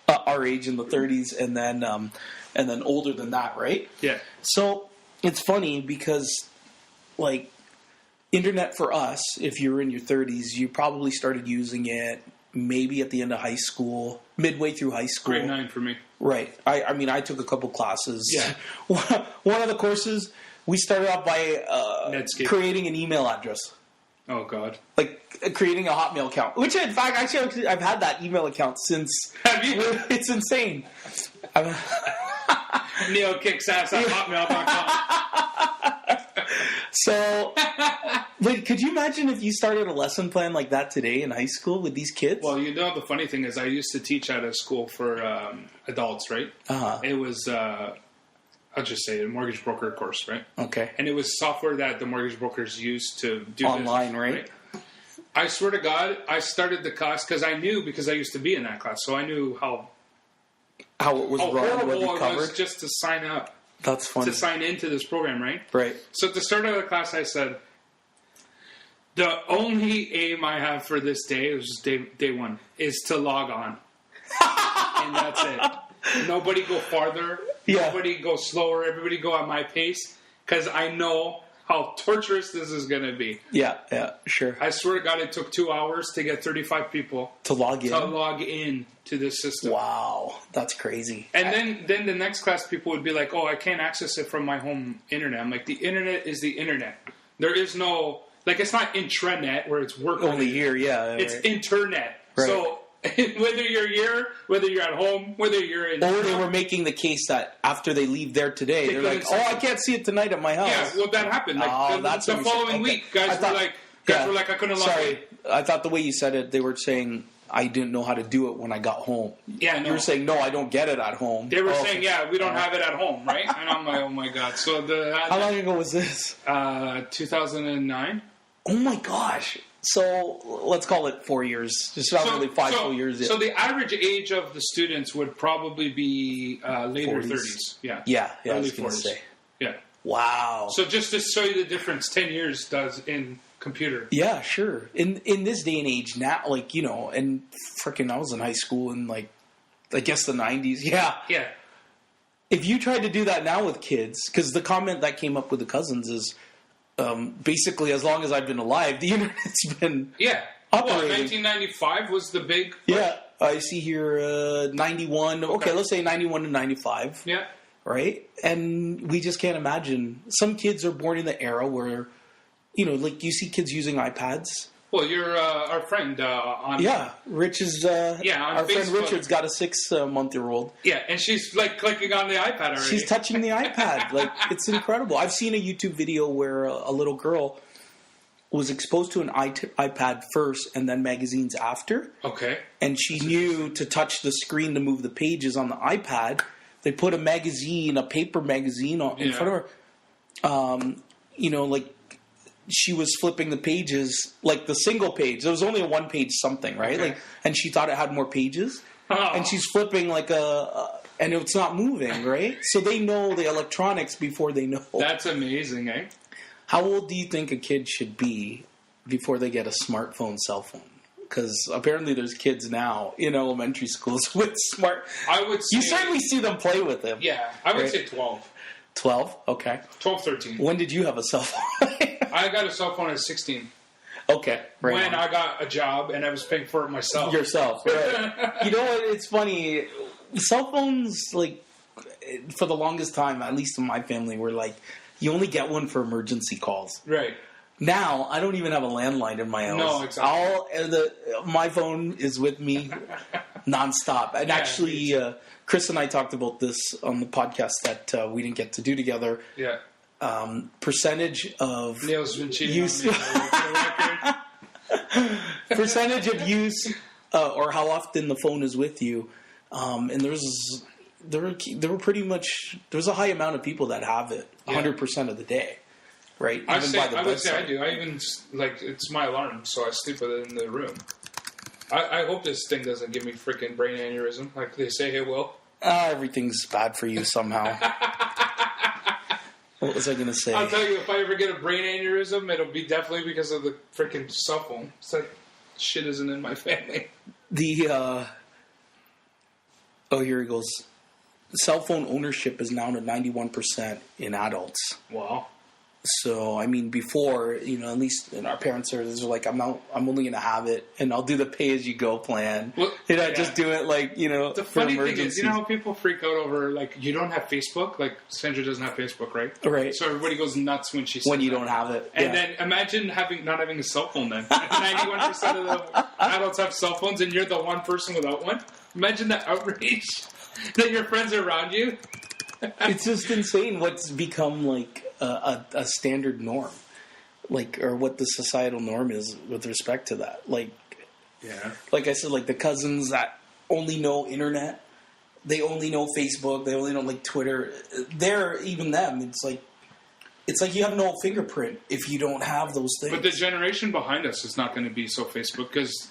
our age in the 30s, and then older than that, right? Yeah. So it's funny because, like, internet for us, if you're in your 30s, you probably started using it maybe at the end of high school, midway through high school. Grade 9 for me. Right. I mean, I took a couple classes. Yeah. One of the courses, we started off by creating an email address. Oh, God. Like, creating a Hotmail account. Which, in fact, actually, I've had that email account since... Have you? It's insane. Neil kicks ass at hotmail.com. So, but could you imagine if you started a lesson plan like that today in high school with these kids? Well, you know, the funny thing is I used to teach at a school for adults, right? Uh-huh. It was, I'll just say, a mortgage broker course, right? Okay. And it was software that the mortgage brokers used to do online, business, right? I swear to God, I started the class because I used to be in that class, so I knew how it was run, what you covered. Was just to sign up. That's funny. To sign into this program, right? Right. So at the start of the class, I said, the only aim I have for this day, it was just day one, is to log on. And that's it. Nobody go farther. Yeah. Nobody go slower. Everybody go at my pace. Because I know how torturous this is going to be. Yeah, sure. I swear to God, it took 2 hours to get 35 people to log in to this system. Wow, that's crazy. And then the next class, people would be like, "Oh, I can't access it from my home internet." I'm like, the internet is the internet. There is no, like, it's not intranet where it's work only here. Yeah, it's internet. Right. So whether you're here, whether you're at home, whether you're in... Or they were making the case that after they leave there today, they're like, I can't see it tonight at my house. Yeah, well, that happened. Like, the following week, guys were like, I couldn't log in. I thought the way you said it, they were saying, I didn't know how to do it when I got home. Yeah, no. You were saying, no, I don't get it at home. They were saying, we don't have it at home, right? And I'm like, oh my God. So how long ago was this? 2009. Oh my gosh. So let's call it 4 years. Just not really 5 full years yet. So the average age of the students would probably be later 30s. Yeah, early I was going to 40s. say. Yeah. Wow. So just to show you the difference 10 years does in computer. Yeah, sure. In this day and age now, like, you know, and freaking I was in high school in, like, I guess the 90s. Yeah. Yeah. If you tried to do that now with kids, because the comment that came up with the cousins is, basically, as long as I've been alive, the internet's been operating. Well, 1995 was the big push. Yeah, I see here 91. Okay, let's say 91 to 95. Yeah. Right? And we just can't imagine. Some kids are born in the era where, you know, like you see kids using iPads. Well, you're our friend on... Yeah, Rich is... our Facebook. Friend Richard's got a 6-month-year-old. Yeah, and she's, like, clicking on the iPad already. She's touching the iPad. Like, it's incredible. I've seen a YouTube video where a little girl was exposed to an iPad first and then magazines after. Okay. And she knew to touch the screen to move the pages on the iPad. They put a magazine, a paper magazine in front of her. You know, like, she was flipping the pages, like the single page. There was only a one-page something, right? Okay. Like, and she thought it had more pages. Oh. And she's flipping like and it's not moving, right? So they know the electronics before they know. That's amazing, eh? How old do you think a kid should be before they get a smartphone, cell phone? Because apparently there's kids now in elementary schools with smart... I would say... You certainly see them play with them. Yeah, I would say 12. 12? Okay. 12, 13. When did you have a cell phone? I got a cell phone at 16. Okay. Right when I got a job and I was paying for it myself. Yourself, right. You know what? It's funny. Cell phones, like, for the longest time, at least in my family, were like, you only get one for emergency calls. Right. Now, I don't even have a landline in my house. No, exactly. My phone is with me nonstop. And actually, Chris and I talked about this on the podcast that we didn't get to do together. Yeah. Percentage of Neil's been cheating use, on me. Percentage of use, or how often the phone is with you, and there were pretty much there's a high amount of people that have it 100% of the day, right? I would say I do. I even like it's my alarm, so I sleep with it in the room. I hope this thing doesn't give me freaking brain aneurysm like they say it will. Everything's bad for you somehow. What was I going to say? I'll tell you, if I ever get a brain aneurysm, it'll be definitely because of the freaking cell phone. It's like, shit isn't in my family. Here he goes. Cell phone ownership is now to 91% in adults. Wow. So, I mean, before, at least in our parents' are like, I'm only going to have it, and I'll do the pay-as-you-go plan. Well, just do it, The funny thing is, how people freak out over, you don't have Facebook? Sandra doesn't have Facebook, right? Right. So everybody goes nuts when she says when you don't have it. And then imagine not having a cell phone then. 91% of the adults have cell phones, and you're the one person without one. Imagine the outrage that your friends are around you. It's just insane what's become a standard norm, or what the societal norm is with respect to that. Like I said, the cousins that only know internet, they only know Facebook, they only know Twitter. They're even them. It's like you have no fingerprint if you don't have those things. But the generation behind us is not going to be so Facebook because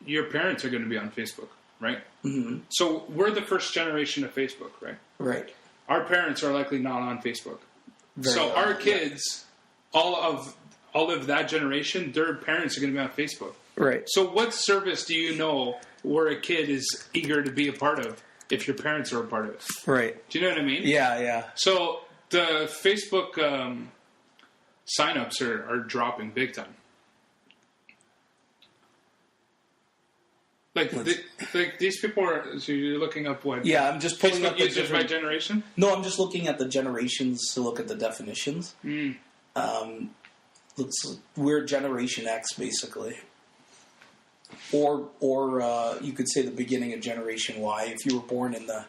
your parents are going to be on Facebook, right? Mm-hmm. So we're the first generation of Facebook, right? Right. Our parents are likely not on Facebook. So our kids, all of that generation, their parents are going to be on Facebook. Right. So what service do you know where a kid is eager to be a part of if your parents are a part of it? Right. Do you know what I mean? Yeah. So the Facebook signups are dropping big time. These people are. So you're looking up what? Yeah, I'm just pulling Facebook up users by generation. No, I'm just looking at the generations to look at the definitions. We're Generation X, basically, or you could say the beginning of Generation Y if you were born in the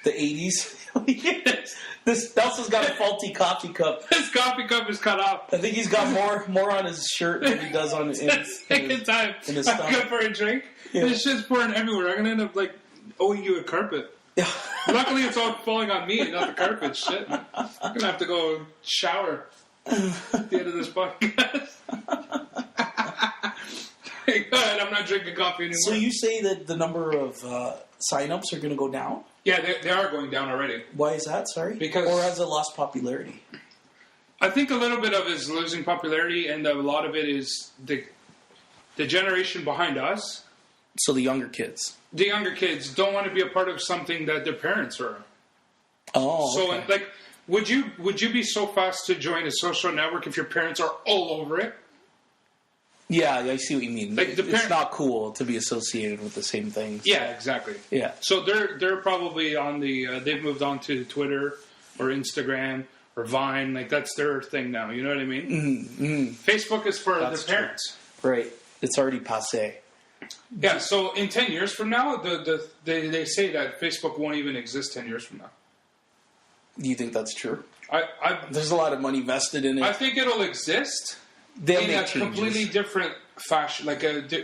80s. This Nelson's got a faulty coffee cup. His coffee cup is cut off. I think he's got more on his shirt than he does on his time. In his stomach. I'm good for a drink. Yeah. This shit's pouring everywhere. I'm gonna end up owing you a carpet. Yeah. Luckily, it's all falling on me, not the carpet. Shit, I'm gonna have to go shower at the end of this podcast. Go ahead. I'm not drinking coffee anymore. So you say that the number of sign-ups are going to go down? Yeah, they are going down already. Why is that? Sorry, or has it lost popularity? I think a little bit of it is losing popularity, and a lot of it is the generation behind us. So the younger kids. The younger kids don't want to be a part of something that their parents are. Oh, so okay. Would you be so fast to join a social network if your parents are all over it? Yeah, I see what you mean. It's not cool to be associated with the same things. Yeah, exactly. Yeah. So they're probably on they've moved on to Twitter or Instagram or Vine. That's their thing now. You know what I mean? Mm-hmm. Mm-hmm. Facebook is for their parents. True. Right. It's already passé. Yeah. So in 10 years from now, they say that Facebook won't even exist 10 years from now. Do you think that's true? There's a lot of money vested in it. I think it'll exist. They'll in make a changes. Completely different fashion,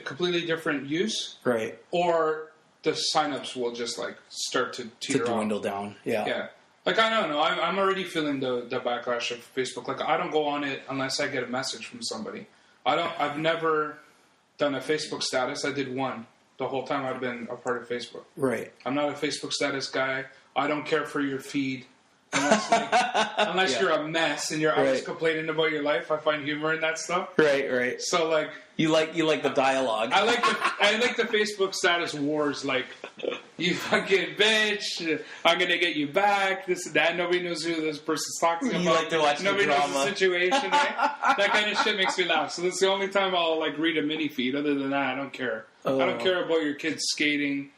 completely different use. Right. Or the signups will just start to dwindle down. Yeah. Yeah. I don't know. I'm already feeling the backlash of Facebook. I don't go on it unless I get a message from somebody. I've never done a Facebook status. I did one the whole time I've been a part of Facebook. Right. I'm not a Facebook status guy. I don't care for your feed. Unless you're a mess and you're always complaining about your life. I find humor in that stuff. Right. So you like the dialogue. I like the Facebook status wars. You fucking bitch! I'm gonna get you back. This and that. Nobody knows who this person's talking about. You like to watch Nobody the drama. knows the situation. Right? That kind of shit makes me laugh. So that's the only time I'll read a mini feed. Other than that, I don't care. I don't care about your kids skating.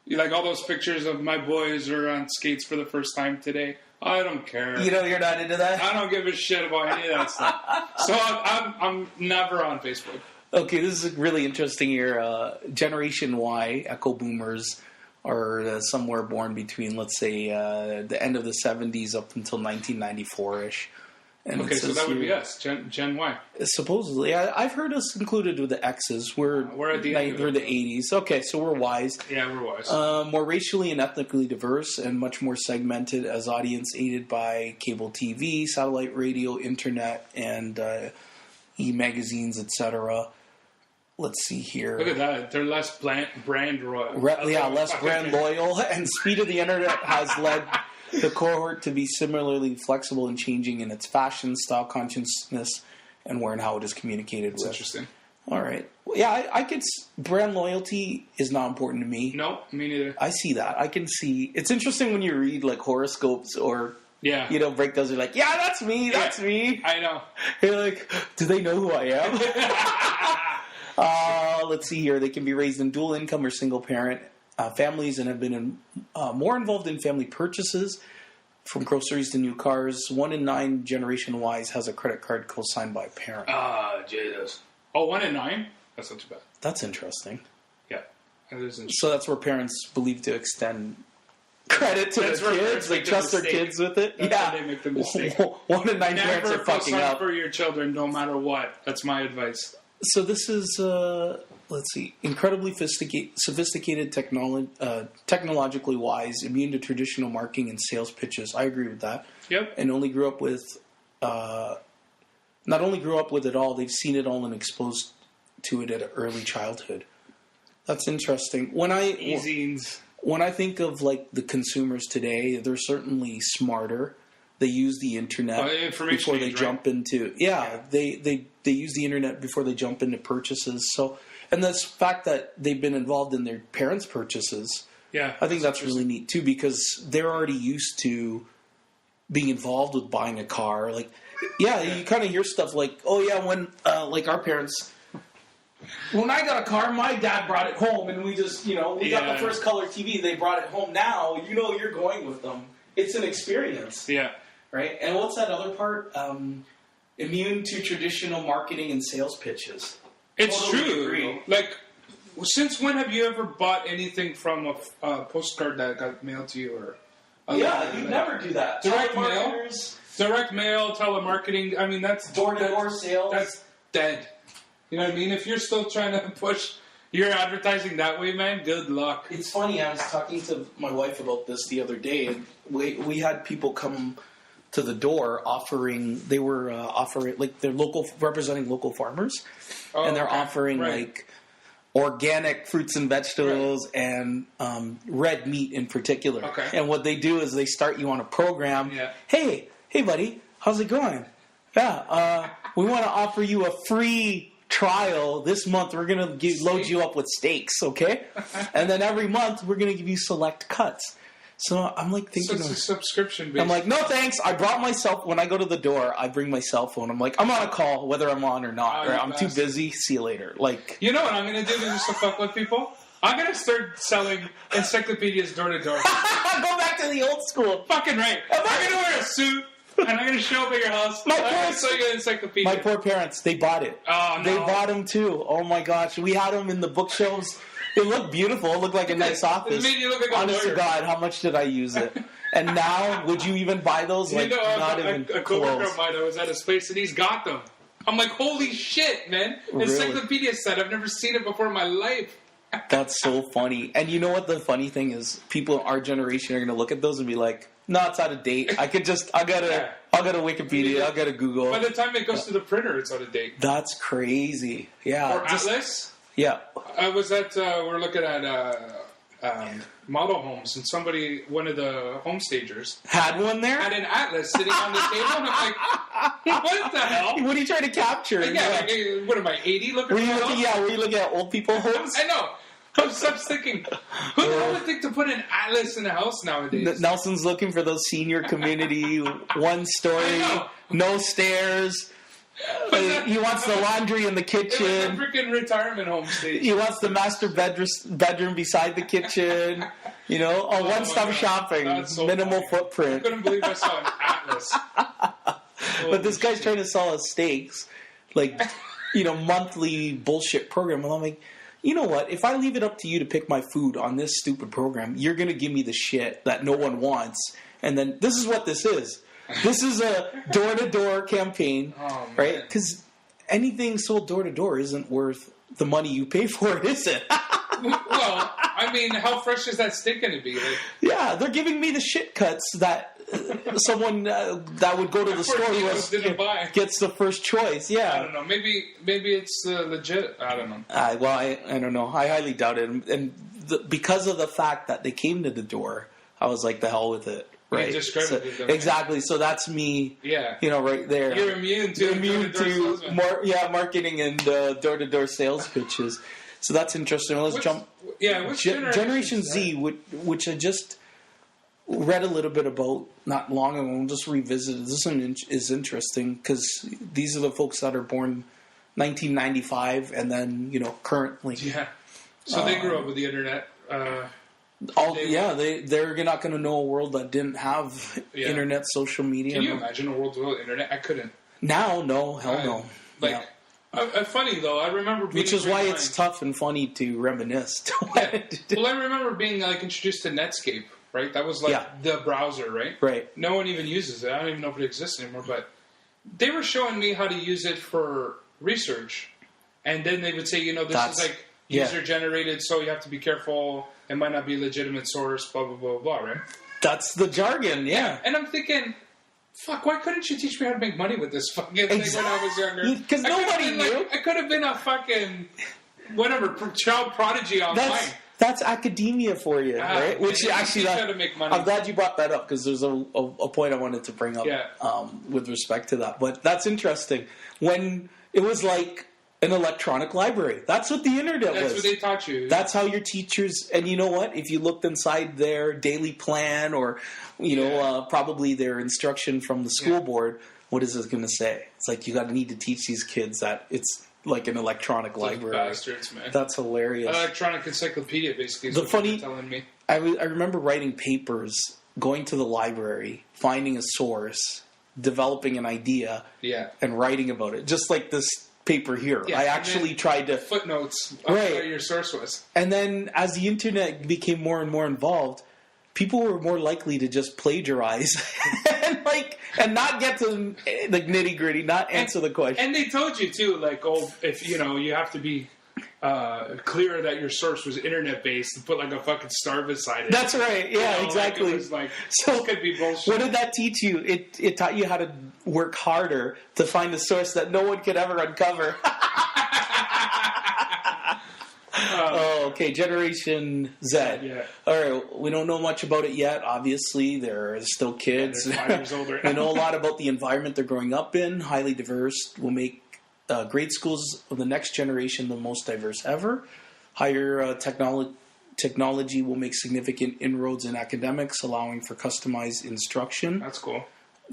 All those pictures of my boys are on skates for the first time today. I don't care. You're not into that? I don't give a shit about any of that stuff. So I'm never on Facebook. Okay, this is really interesting here. Generation Y, Echo Boomers, are somewhere born between, let's say, the end of the 70s up until 1994-ish. And okay, so that would be us, Gen Y. Supposedly. I've heard us included with the X's. We're at the end. We're the 80s. Okay, so we're Ys. Yeah, we're Ys. More racially and ethnically diverse and much more segmented as audience aided by cable TV, satellite radio, internet, and e-magazines, etc. let's see here. Look at that. They're less brand loyal. Less brand loyal. And speed of the internet has led the cohort to be similarly flexible and changing in its fashion, style, consciousness, and where and how it is communicated with. That's interesting. All right. Yeah, I could... Brand loyalty is not important to me. No, me neither. I see that. I can see... It's interesting when you read, like, horoscopes or... Yeah. You know, breakdowns are like, yeah, that's me, that's me. I know. You're like, do they know who I am? Let's see here. They can be raised in dual income or single parent families and have been more involved in family purchases, from groceries to new cars. 1 in 9 Generation Ys has a credit card co-signed by a parent. Jesus. Oh, 1 in 9? That's not too bad. That's interesting. Yeah. So that's where parents believe to extend credit to their kids. They trust their kids with it. That's how they make the mistake. 1 in 9 parents are fucking up. Never for your children, no matter what. That's my advice. So this is, let's see, incredibly sophisticated, technologically wise, immune to traditional marketing and sales pitches. I agree with that. Yep. And only grew up with, not only grew up with it all, they've seen it all and exposed to it at an early childhood. That's interesting. When I think of like the consumers today, they're certainly smarter. They use the internet before they jump into they use the internet before they jump into purchases. So, and the fact that they've been involved in their parents' purchases, I think that's really neat too, because they're already used to being involved with buying a car. Like, you kind of hear stuff like, when like our parents. When I got a car, my dad brought it home, and we just, we got the first color TV. They brought it home. Now, you're going with them. It's an experience. Yeah. Right? And what's that other part? Immune to traditional marketing and sales pitches. It's true. Agree. Like, since when have you ever bought anything from a postcard that got mailed to you? Or you never do that. Direct mail, telemarketing. I mean, that's door-to-door sales. That's dead. You know what I mean? If you're still trying to push your advertising that way, man, good luck. It's funny. I was talking to my wife about this the other day, and we had people come to the door offering. They were offering, like, they're representing local farmers, and they're offering like organic fruits and vegetables and red meat in particular. Okay. And what they do is they start you on a program. Yeah. Hey, buddy, how's it going? Yeah, we want to offer you a free trial this month. We're going to load you up with steaks, okay? And then every month we're going to give you select cuts. So I'm like thinking, so it's a subscription based. I'm like, no thanks. I brought myself, when I go to the door, I bring my cell phone. I'm like, I'm on a call whether I'm on or not. Or I'm too busy. See you later. Like, you know what I'm going to do just to fuck with people? I'm going to start selling encyclopedias door to door. Go back to the old school. Fucking right. I'm going to wear a suit. And I'm going to show up at your house. My poor parents, they bought it. Oh, no. They bought them too. Oh my gosh. We had them in the bookshelves. It looked beautiful. It looked like a nice office. It made you look like a Honest lawyer. to God, how much did I use it? And now, would you even buy those? Like, not even a coworker of mine, I was at his place and he's got them. I'm like, holy shit, man. Really? Encyclopedia set. I've never seen it before in my life. That's so funny. And you know what the funny thing is? People in our generation are going to look at those and be like, no, it's out of date. I go to Wikipedia, I'll go to Google. By the time it goes to the printer, it's out of date. That's crazy. Yeah. Or Atlas. Yeah. I was we're looking at model homes, and one of the home stagers had one there? Had an Atlas sitting on the table, and I'm like, what the hell? What are you trying to capture? Like, what am I, 80 looking at? Were you looking at old people homes? I know. I was thinking, who the hell would think to put an Atlas in a house nowadays? Nelson's looking for those senior community, one story, no stairs. He wants the laundry in the kitchen. It was a freaking retirement home stage. He wants the master bedroom beside the kitchen. One-stop shopping, so minimal footprint. I couldn't believe I saw an Atlas. But this guy's trying to sell us steaks, monthly bullshit program. And I'm like, you know what? If I leave it up to you to pick my food on this stupid program, you're going to give me the shit that no one wants. And then this is what this is. This is a door-to-door campaign, right? Because anything sold door-to-door isn't worth the money you pay for it, is it? Well, I mean, how fresh is that steak going to be? Yeah, they're giving me the shit cuts that someone that would go to the store gets the first choice. Yeah, I don't know. Maybe it's legit. I don't know. I don't know. I highly doubt it. And because of the fact that they came to the door, I was like, the hell with it. Right. Exactly. So that's me. Yeah. Right there. You're immune to marketing and door-to-door sales pitches. So that's interesting. Let's jump. Yeah. What's Generation Z, which I just read a little bit about not long ago. We'll just revisit it. This one is interesting because these are the folks that are born 1995 and then currently. Yeah. So they grew up with the internet. They're not going to know a world that didn't have internet, social media. Can you imagine a world without internet? I couldn't. Now, no, hell no. Funny though, I remember being which is why it's tough and funny to reminisce. Well, I remember being introduced to Netscape. Right, that was the browser. Right. Right. No one even uses it. I don't even know if it exists anymore. But they were showing me how to use it for research, and then they would say, this is user generated, so you have to be careful. It might not be a legitimate source, blah, blah, blah, blah, right? That's the jargon, yeah. And I'm thinking, fuck, why couldn't you teach me how to make money with this fucking thing when I was younger? Because nobody knew. I could have been a fucking, child prodigy online. That's academia for you, right? Which actually, to make money. I'm glad you brought that up because there's a point I wanted to bring up with respect to that. But that's interesting. When it was like an electronic library. That's what the internet was. That's what they taught you. That's how your teachers... And you know what? If you looked inside their daily plan or, probably their instruction from the school board, what is it going to say? It's like you need to teach these kids that it's like an electronic library. Bastards, man. That's hilarious. Electronic encyclopedia, basically, is what you're telling me. I remember writing papers, going to the library, finding a source, developing an idea, and writing about it. Just like this paper here. Yeah, I actually tried to... Footnotes of what your source was. And then as the internet became more and more involved, people were more likely to just plagiarize and not get to the nitty-gritty, not answer the question. And they told you, too, if, you have to be clear that your source was internet-based and put, a fucking star beside it. That's right. Yeah, exactly. It was so could be bullshit. What did that teach you? It taught you how to work harder to find a source that no one could ever uncover. Okay, Generation Z. Yeah. All right, we don't know much about it yet. Obviously, they're still kids. They're 5 years older. We know a lot about the environment they're growing up in. Highly diverse. Will make grade schools of the next generation the most diverse ever. Higher technology will make significant inroads in academics, allowing for customized instruction. That's cool.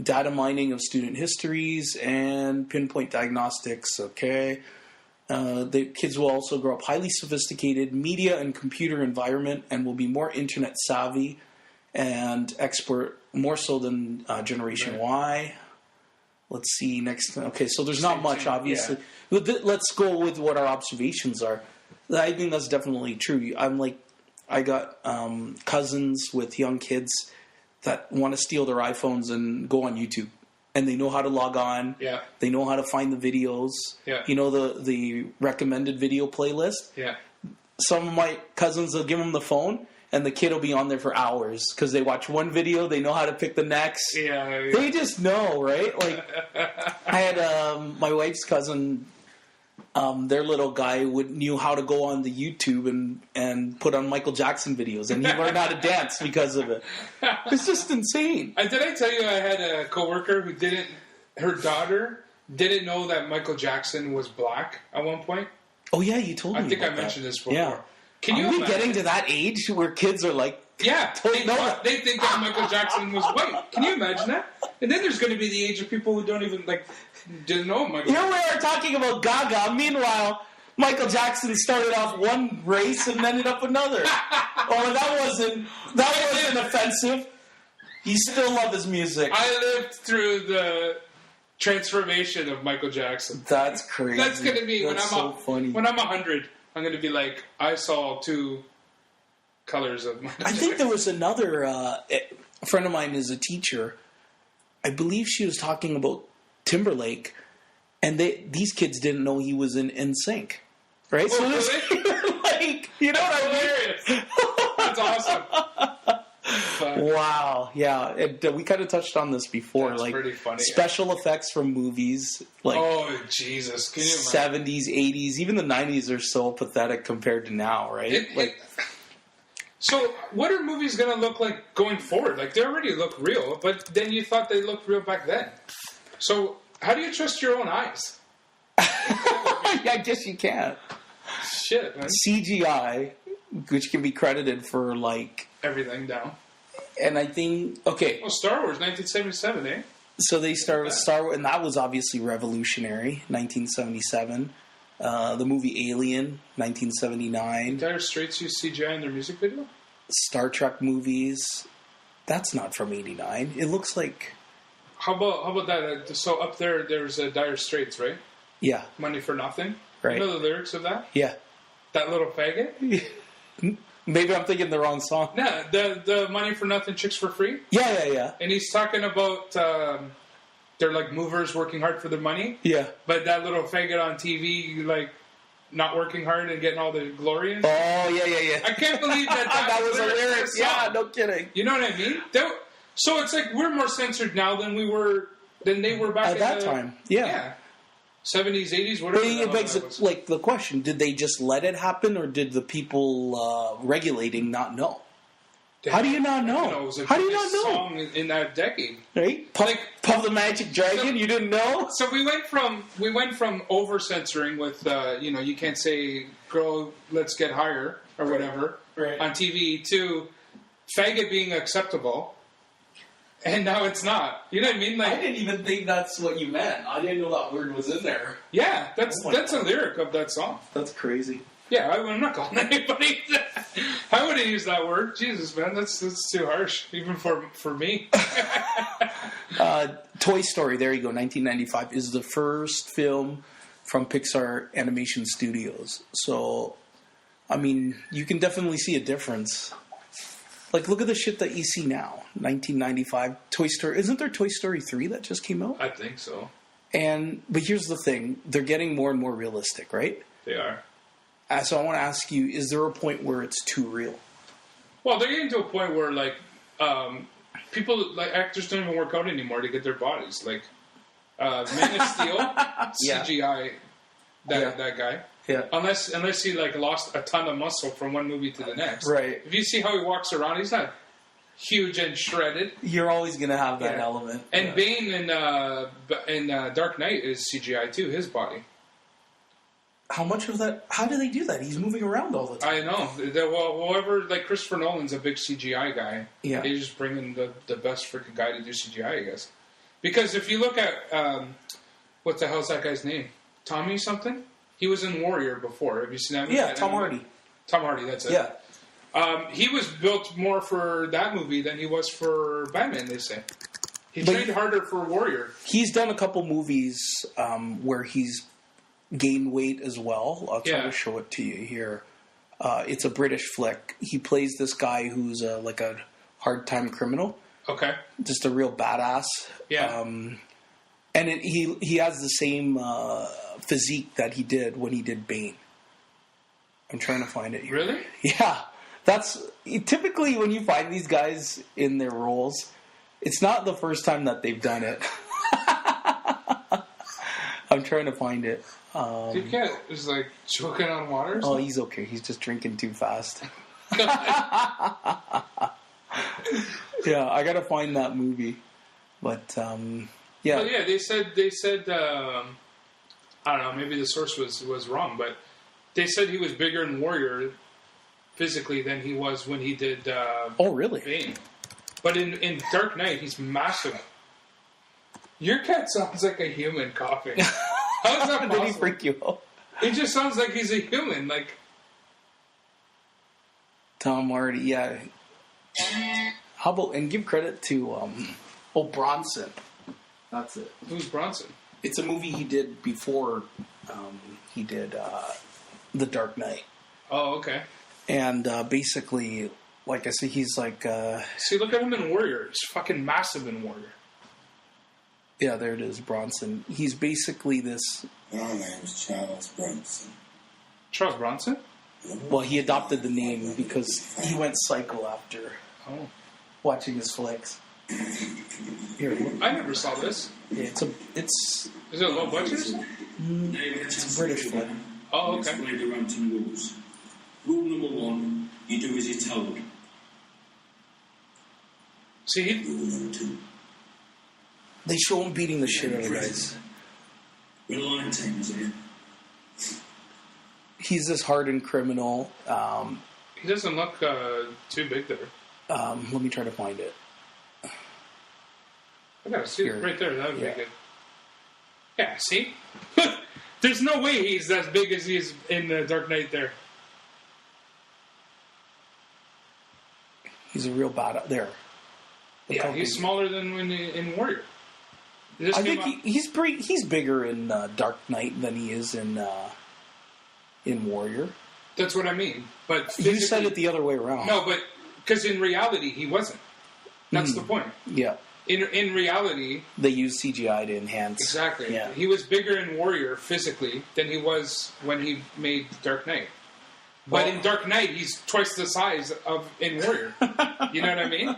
Data mining of student histories and pinpoint diagnostics. Okay. The kids will also grow up highly sophisticated media and computer environment and will be more internet savvy and expert more so than Generation Y. Let's see next. Okay, so there's not much, obviously. Yeah. Let's go with what our observations are. I think that's definitely true. I got cousins with young kids that want to steal their iPhones and go on YouTube. And they know how to log on. Yeah. They know how to find the videos. Yeah. The recommended video playlist. Yeah. Some of my cousins will give them the phone, and the kid will be on there for hours because they watch one video, they know how to pick the next. Yeah. They just know, right? I had my wife's cousin. Their little guy knew how to go on the YouTube and put on Michael Jackson videos, and he learned how to dance because of it. It's just insane. Did I tell you I had a coworker who her daughter didn't know that Michael Jackson was black at one point? Oh yeah, you told me. I think I mentioned this before. Yeah. Are we getting to that age where kids are like... Yeah, they think that Michael Jackson was white. Can you imagine that? And then there's going to be the age of people who don't even, didn't know Michael Jackson. Here we are talking about Gaga. Meanwhile, Michael Jackson started off one race and ended up another. That wasn't offensive. You still love his music. I lived through the transformation of Michael Jackson. That's crazy. That's going to be funny. When I'm 100, I'm going to be like, I saw two colors of Michael Jackson. I think there was another a friend of mine is a teacher. I believe she was talking about Timberlake, and these kids didn't know he was in NSYNC, right? Oh, so really? you know what I mean? Hilarious. That's awesome. Wow. Yeah. We kind of touched on this before. That's like pretty funny. Special effects from movies. Like oh, Jesus. Can you 70s, 80s, even the 90s are so pathetic compared to now, right? So, what are movies going to look like going forward? Like, they already look real, but then you thought they looked real back then. So, how do you trust your own eyes? I guess you can't. Shit, man. CGI, which can be credited for, like... everything down. And I think... Okay. Well, Star Wars, 1977, eh? So they started with Star Wars, and that was obviously revolutionary, 1977. The movie Alien, 1979. Dire Straits used CGI in their music video? Star Trek movies. That's not from 89. It looks like... How about that? So up there's Dire Straits, right? Yeah. Money for Nothing? Right. You know the lyrics of that? Yeah. That little faggot? Maybe I'm thinking the wrong song. Nah, the Money for Nothing, Chicks for Free? Yeah. And he's talking about... they're like movers working hard for their money. Yeah. But that little faggot on TV, like, not working hard and getting all the glory and stuff. Oh, yeah. I can't believe that was a lyric. Yeah, no kidding. You know what I mean? So it's like we're more censored now than they were back at that time. Yeah. 70s, 80s, whatever. But it begs like the question: did they just let it happen, or did the people regulating not know? How do you not know? How do you not know? Song in that decade, right? Puff the Magic Dragon. You didn't know. So we went from over censoring with you can't say "girl, let's get higher" or whatever on TV to faggot being acceptable, and now it's not. You know what I mean? Like, I didn't even think that's what you meant. I didn't know that word was in there. Yeah, that's a lyric of that song. That's crazy. Yeah, I'm not calling anybody that. I wouldn't use that word. Jesus, man, that's too harsh, even for me. Toy Story, there you go, 1995, is the first film from Pixar Animation Studios. So, I mean, you can definitely see a difference. Like, look at the shit that you see now. 1995, Toy Story. Isn't there Toy Story 3 that just came out? I think so. But here's the thing. They're getting more and more realistic, right? They are. So I want to ask you, is there a point where it's too real? Well, they're getting to a point where, like, people, like, actors don't even work out anymore to get their bodies. Like, Man of Steel, CGI, that guy. Yeah. Unless he, like, lost a ton of muscle from one movie to the next. Right. If you see how he walks around, he's not huge and shredded. You're always going to have that element. And Bane in Dark Knight is CGI, too, his body. How much of that? How do they do that? He's moving around all the time. I know. Well, whoever, like Christopher Nolan's a big CGI guy. Yeah. They just bring in the best freaking guy to do CGI, I guess. Because if you look at, what the hell's that guy's name? Tommy something? He was in Warrior before. Have you seen that movie? Yeah, Tom Hardy. Tom Hardy, that's it. Yeah. He was built more for that movie than he was for Batman, they say. He trained harder for Warrior. He's done a couple movies where he's gained weight as well. I'll try to show it to you here. It's a British flick. He plays this guy who's like a hard-time criminal. Okay. Just a real badass. Yeah. And he has the same physique that he did when he did Bane. I'm trying to find it here. Really? Yeah. That's typically when you find these guys in their roles, it's not the first time that they've done it. I'm trying to find it. Your cat is like choking on water? Oh, he's okay. He's just drinking too fast. Yeah, I gotta find that movie. But yeah. But yeah, they said I don't know, maybe the source was wrong, but they said he was bigger in Warrior physically than he was when he did oh, really? Bane. But in Dark Knight, he's massive. Your cat sounds like a human coughing. How is that possible? Did he freak you out? It just sounds like he's a human. Like Tom Hardy, yeah. How about, and give credit to Bronson. That's it. Who's Bronson? It's a movie he did before he did The Dark Knight. Oh, okay. And basically, like I said, he's like... See, look at him in Warrior. He's fucking massive in Warrior. Yeah, there it is, Bronson. He's basically this... My name's Charles Bronson. Charles Bronson? Well, he adopted the name because he went psycho after. Oh. watching his flicks. Here, look. I never saw this. Yeah, it's. Is it low budget? It's a British flick. Oh, okay. Explain the Rampton rules. Rule number 1: you do as you're told. See, Rule number 2: They show him beating the shit out of guys. we're line tamers here. He's this hardened criminal. he doesn't look too big there. Let me try to find it. I gotta see Here. it right there. That would Yeah. be good. Yeah, see? There's no way he's as big as he is in the Dark Knight there. He's a real bad there. Look Yeah, how he's big- smaller than when in Warrior. This I came think out- he's bigger in Dark Knight than he is in Warrior. That's what I mean. But You said physically- it the other way around. No, but because in reality he wasn't. That's the point. Yeah, In reality, they use CGI to enhance. exactly. Yeah. He was bigger in Warrior physically than he was when he made Dark Knight. But Well- in Dark Knight, he's twice the size of in Warrior. You know what I mean?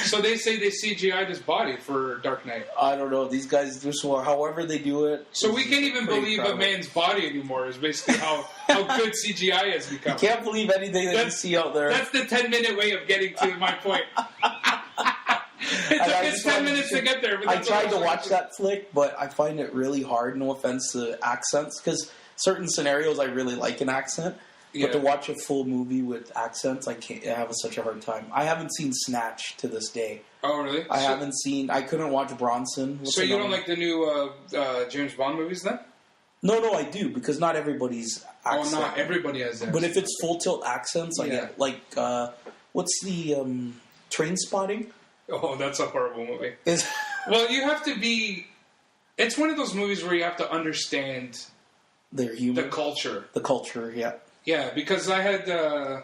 So they say they CGI'd his body for Dark Knight. I don't know. These guys just however they do it. So we can't even pretty believe proud a of it. man's body anymore. Is basically how good CGI has become. Can't believe anything that you That's- see out there. That's the 10-minute way of getting to my point. It took us 10 minutes to get there. But I that's tried what to was watch that flick, but I find it really hard. No offense to accents, because certain scenarios I really like an accent. Yeah. But to watch a full movie with accents, I can't. I have such a hard time. I haven't seen Snatch to this day. Oh, really? I haven't seen. I couldn't watch Bronson. What's So you another don't one? like the new James Bond movies then? No, I do, because not everybody's accent. Oh, not everybody has that. But if it's full tilt accents, I Yeah. get like what's the Train Spotting? Oh, that's a horrible movie. Is Well, you have to be... It's one of those movies where you have to understand their humor, the culture. the culture, yeah. Yeah, because I had a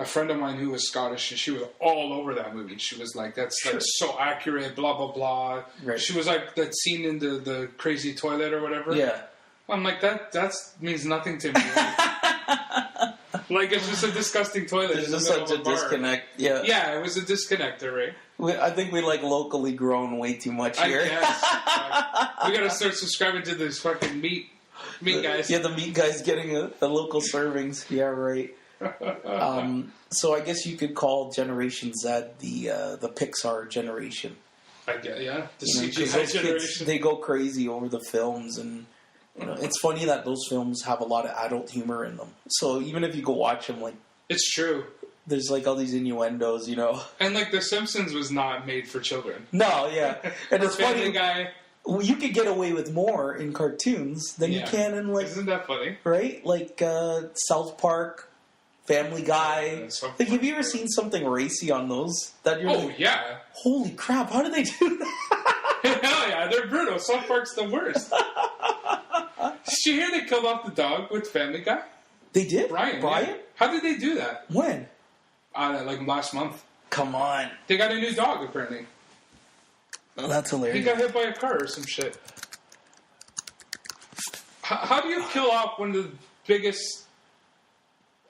friend of mine who was Scottish, and she was all over that movie. She was like, that's Sure. like so accurate, blah, blah, blah. Right. She was like, that scene in the crazy toilet or whatever. Yeah. I'm like, that means nothing to me. Like, it's just a disgusting toilet. There's in the just middle such of a bar. disconnect. Yeah. Yeah, it was a disconnector, right? I think we like locally grown way too much I here. guess. We gotta start subscribing to this fucking meat guys. Yeah, the meat guy's getting the local servings. Yeah, right. So I guess you could call Generation Z the Pixar generation. I guess, yeah. The You know, 'cause CGI those generation. kids, they go crazy over the films, and you know, it's funny that those films have a lot of adult humor in them. So even if you go watch them, like It's true. there's like all these innuendos, you know. And like The Simpsons was not made for children. No, yeah, and it's Family funny. Guy. You could get away with more in cartoons than you Yeah. can in like Isn't that funny? right, like South Park, Family Guy. Yeah, South Like, have Park, you ever yeah. seen something racy on those? That you're Oh like, yeah. holy crap! How did they do that? Hell yeah, they're brutal. South Park's the worst. Did you hear they killed off the dog with Family Guy? They did, Brian. Brian. Yeah. How did they do that? When? Like last month. Come on, They got a new dog apparently. oh, that's He hilarious. got hit by a car or some shit. How do you kill off one of the biggest...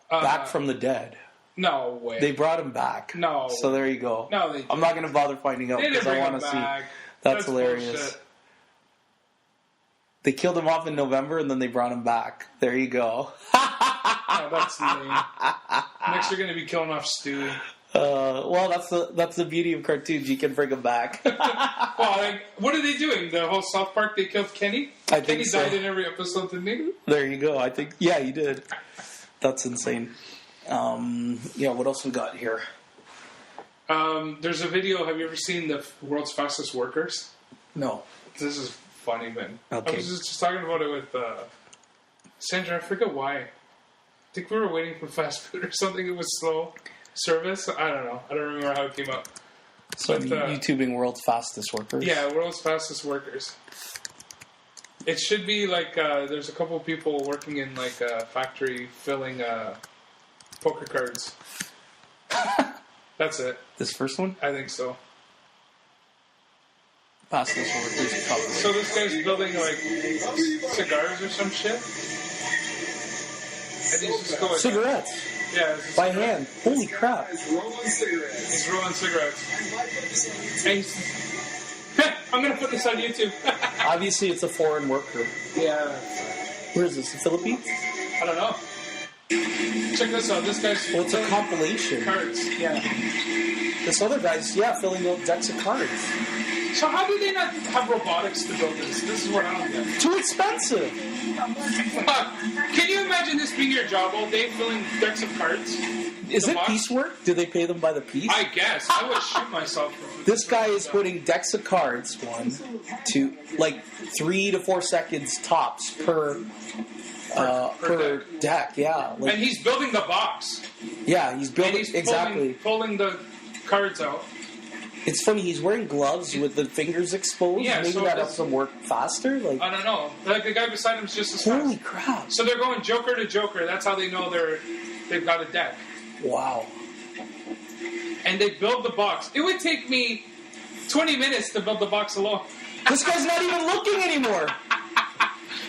Back from the dead. No way. They brought him back. No. So there you go. No, they I'm not going to bother finding out They didn't because I bring him want to see. back. That's hilarious. bullshit. They killed him off in November and then they brought him back. There you go. Oh, that's lame. Next, they're going to be killing off Stewie. Well, that's the beauty of cartoons. You can bring him back. Well, like, what are they doing? The whole South Park, they killed Kenny? I think Kenny so. died in every episode, didn't he? There you go. I think, yeah, you did. That's insane. Yeah, what else we got here? There's a video. Have you ever seen the world's fastest workers? No. This is funny, man. Okay. I was just talking about it with Sandra. I forget why. I think we were waiting for fast food or something. It was slow service. I don't know. I don't remember how it came up. So But, YouTubing world's fastest workers. Yeah, world's fastest workers. It should be like there's a couple of people working in like a factory filling poker cards. That's it. This first one, I think so. fastest workers. Probably. So this guy's building like cigars or some shit. And he's just going. Cigarettes. Yeah. By hand. Holy crap. He's rolling cigarettes. And I'm going to put this on YouTube. Obviously, it's a foreign worker. Yeah. Where is this? The Philippines? I don't know. Check this out. This guy's... Well, it's a compilation. Cards. Yeah. This other guy's, filling out decks of cards. So how do they not have robotics to build this? This is what I don't get. Too expensive. Can you imagine this being your job all day, filling decks of cards? Is it piecework? Do they pay them by the piece? I guess. I would shoot myself. This guy is putting decks of cards, 3 to 4 seconds tops per deck. Yeah. And he's building the box. Yeah, he's building, pulling the cards out. It's funny, he's wearing gloves with the fingers exposed. Yeah, maybe that helps him work faster. I don't know. Like the guy beside him is just as fast. Holy crap! So they're going joker to joker. That's how they know they've got a deck. Wow. And they build the box. It would take me 20 minutes to build the box alone. This guy's not even looking anymore.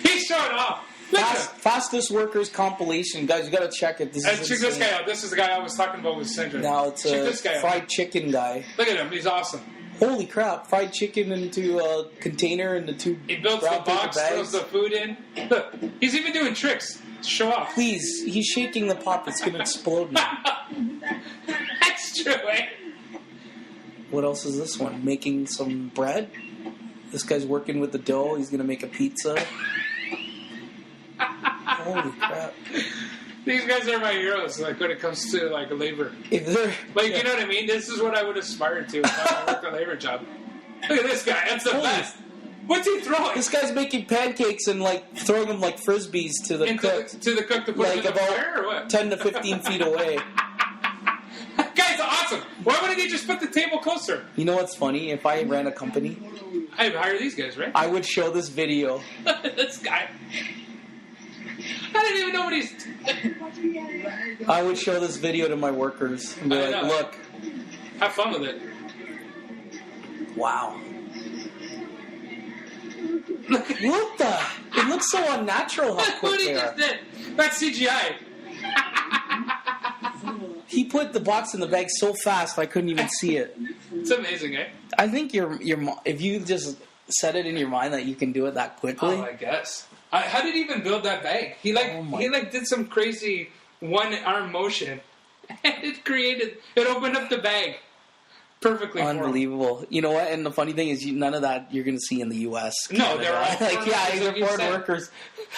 He's showing off. Fastest workers compilation, guys. You got to check it. Check this guy out. This is the guy I was talking about with Sandra. Now it's a fried chicken guy. Look at him. He's awesome. Holy crap! Fried chicken into a container and the two. He builds the box, throws the food in. Look, he's even doing tricks to show off. Please, he's shaking the pot that's going to explode now. That's true, eh? What else is this one? Making some bread. This guy's working with the dough. He's going to make a pizza. Holy crap. These guys are my heroes, like, when it comes to, like, labor. You know what I mean? This is what I would aspire to if I worked a labor job. Look at this guy. That's the best. What's he throwing? This guy's making pancakes and, throwing them like Frisbees to the cook. To the cook to put them in the fire, or what? 10 to 15 feet away. That guy's awesome. Why wouldn't he just put the table closer? You know what's funny? If I ran a company... I'd hire these guys, right? I would show this video. This guy... I didn't even know what he's doing. I would show this video to my workers and be like, look. Have fun with it. Wow. What the? It looks so unnatural how quick they are. That's CGI. He put the box in the bag so fast I couldn't even see it. It's amazing, eh? I think if you just set it in your mind that you can do it that quickly. Oh, I guess. How did he even build that bag? He did some crazy one arm motion, and it opened up the bag perfectly. Unbelievable. You know what? And the funny thing is, none of that you're going to see in the U.S. No, they're all they're foreign workers.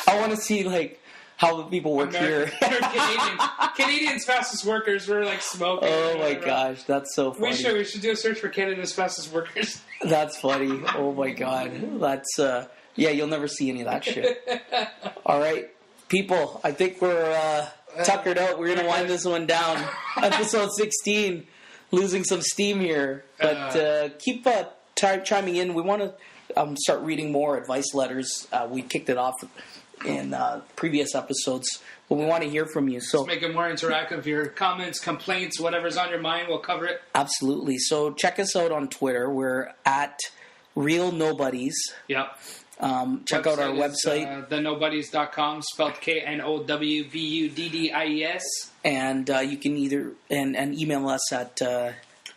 I want to see how the people work here. Canadians' fastest workers were smoking. Oh my gosh, that's so funny. We should do a search for Canada's fastest workers. That's funny. Oh my god, that's. Yeah, you'll never see any of that shit. All right, people, I think we're tuckered out. We're going to wind this one down. Episode 16, losing some steam here. But keep chiming in. We want to start reading more advice letters. We kicked it off in previous episodes, but we want to hear from you. So let's make it more interactive. Your comments, complaints, whatever's on your mind, we'll cover it. Absolutely. So check us out on Twitter. We're at Real Nobodies. Yep. Check out our website. thenobodies.com, spelled KNOWBUDDIES. And you can either and email us at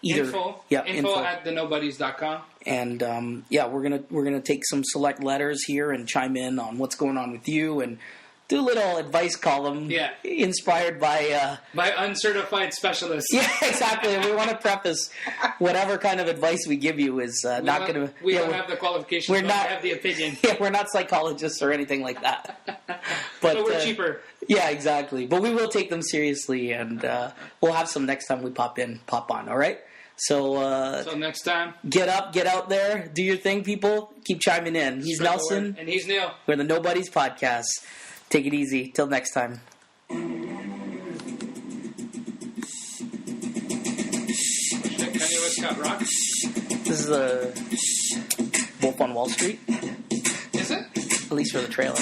info at thenobodies.com. And we're gonna take some select letters here and chime in on what's going on with you and do a little advice column. Yeah. Inspired by uncertified specialists. Yeah, exactly. We want to preface whatever kind of advice we give you is not going to. We don't have the qualifications. We don't have the opinion. Yeah, we're not psychologists or anything like that. But we're cheaper. Yeah, exactly. But we will take them seriously, and we'll have some next time we pop on. All right. So next time, get up, get out there, do your thing, people. Keep chiming in. He's Nelson, and he's Neil. We're the Nobodies Podcast. Take it easy. Till next time. Kanye West got rocked. This is a Wolf on Wall Street. Is it? At least for the trailer.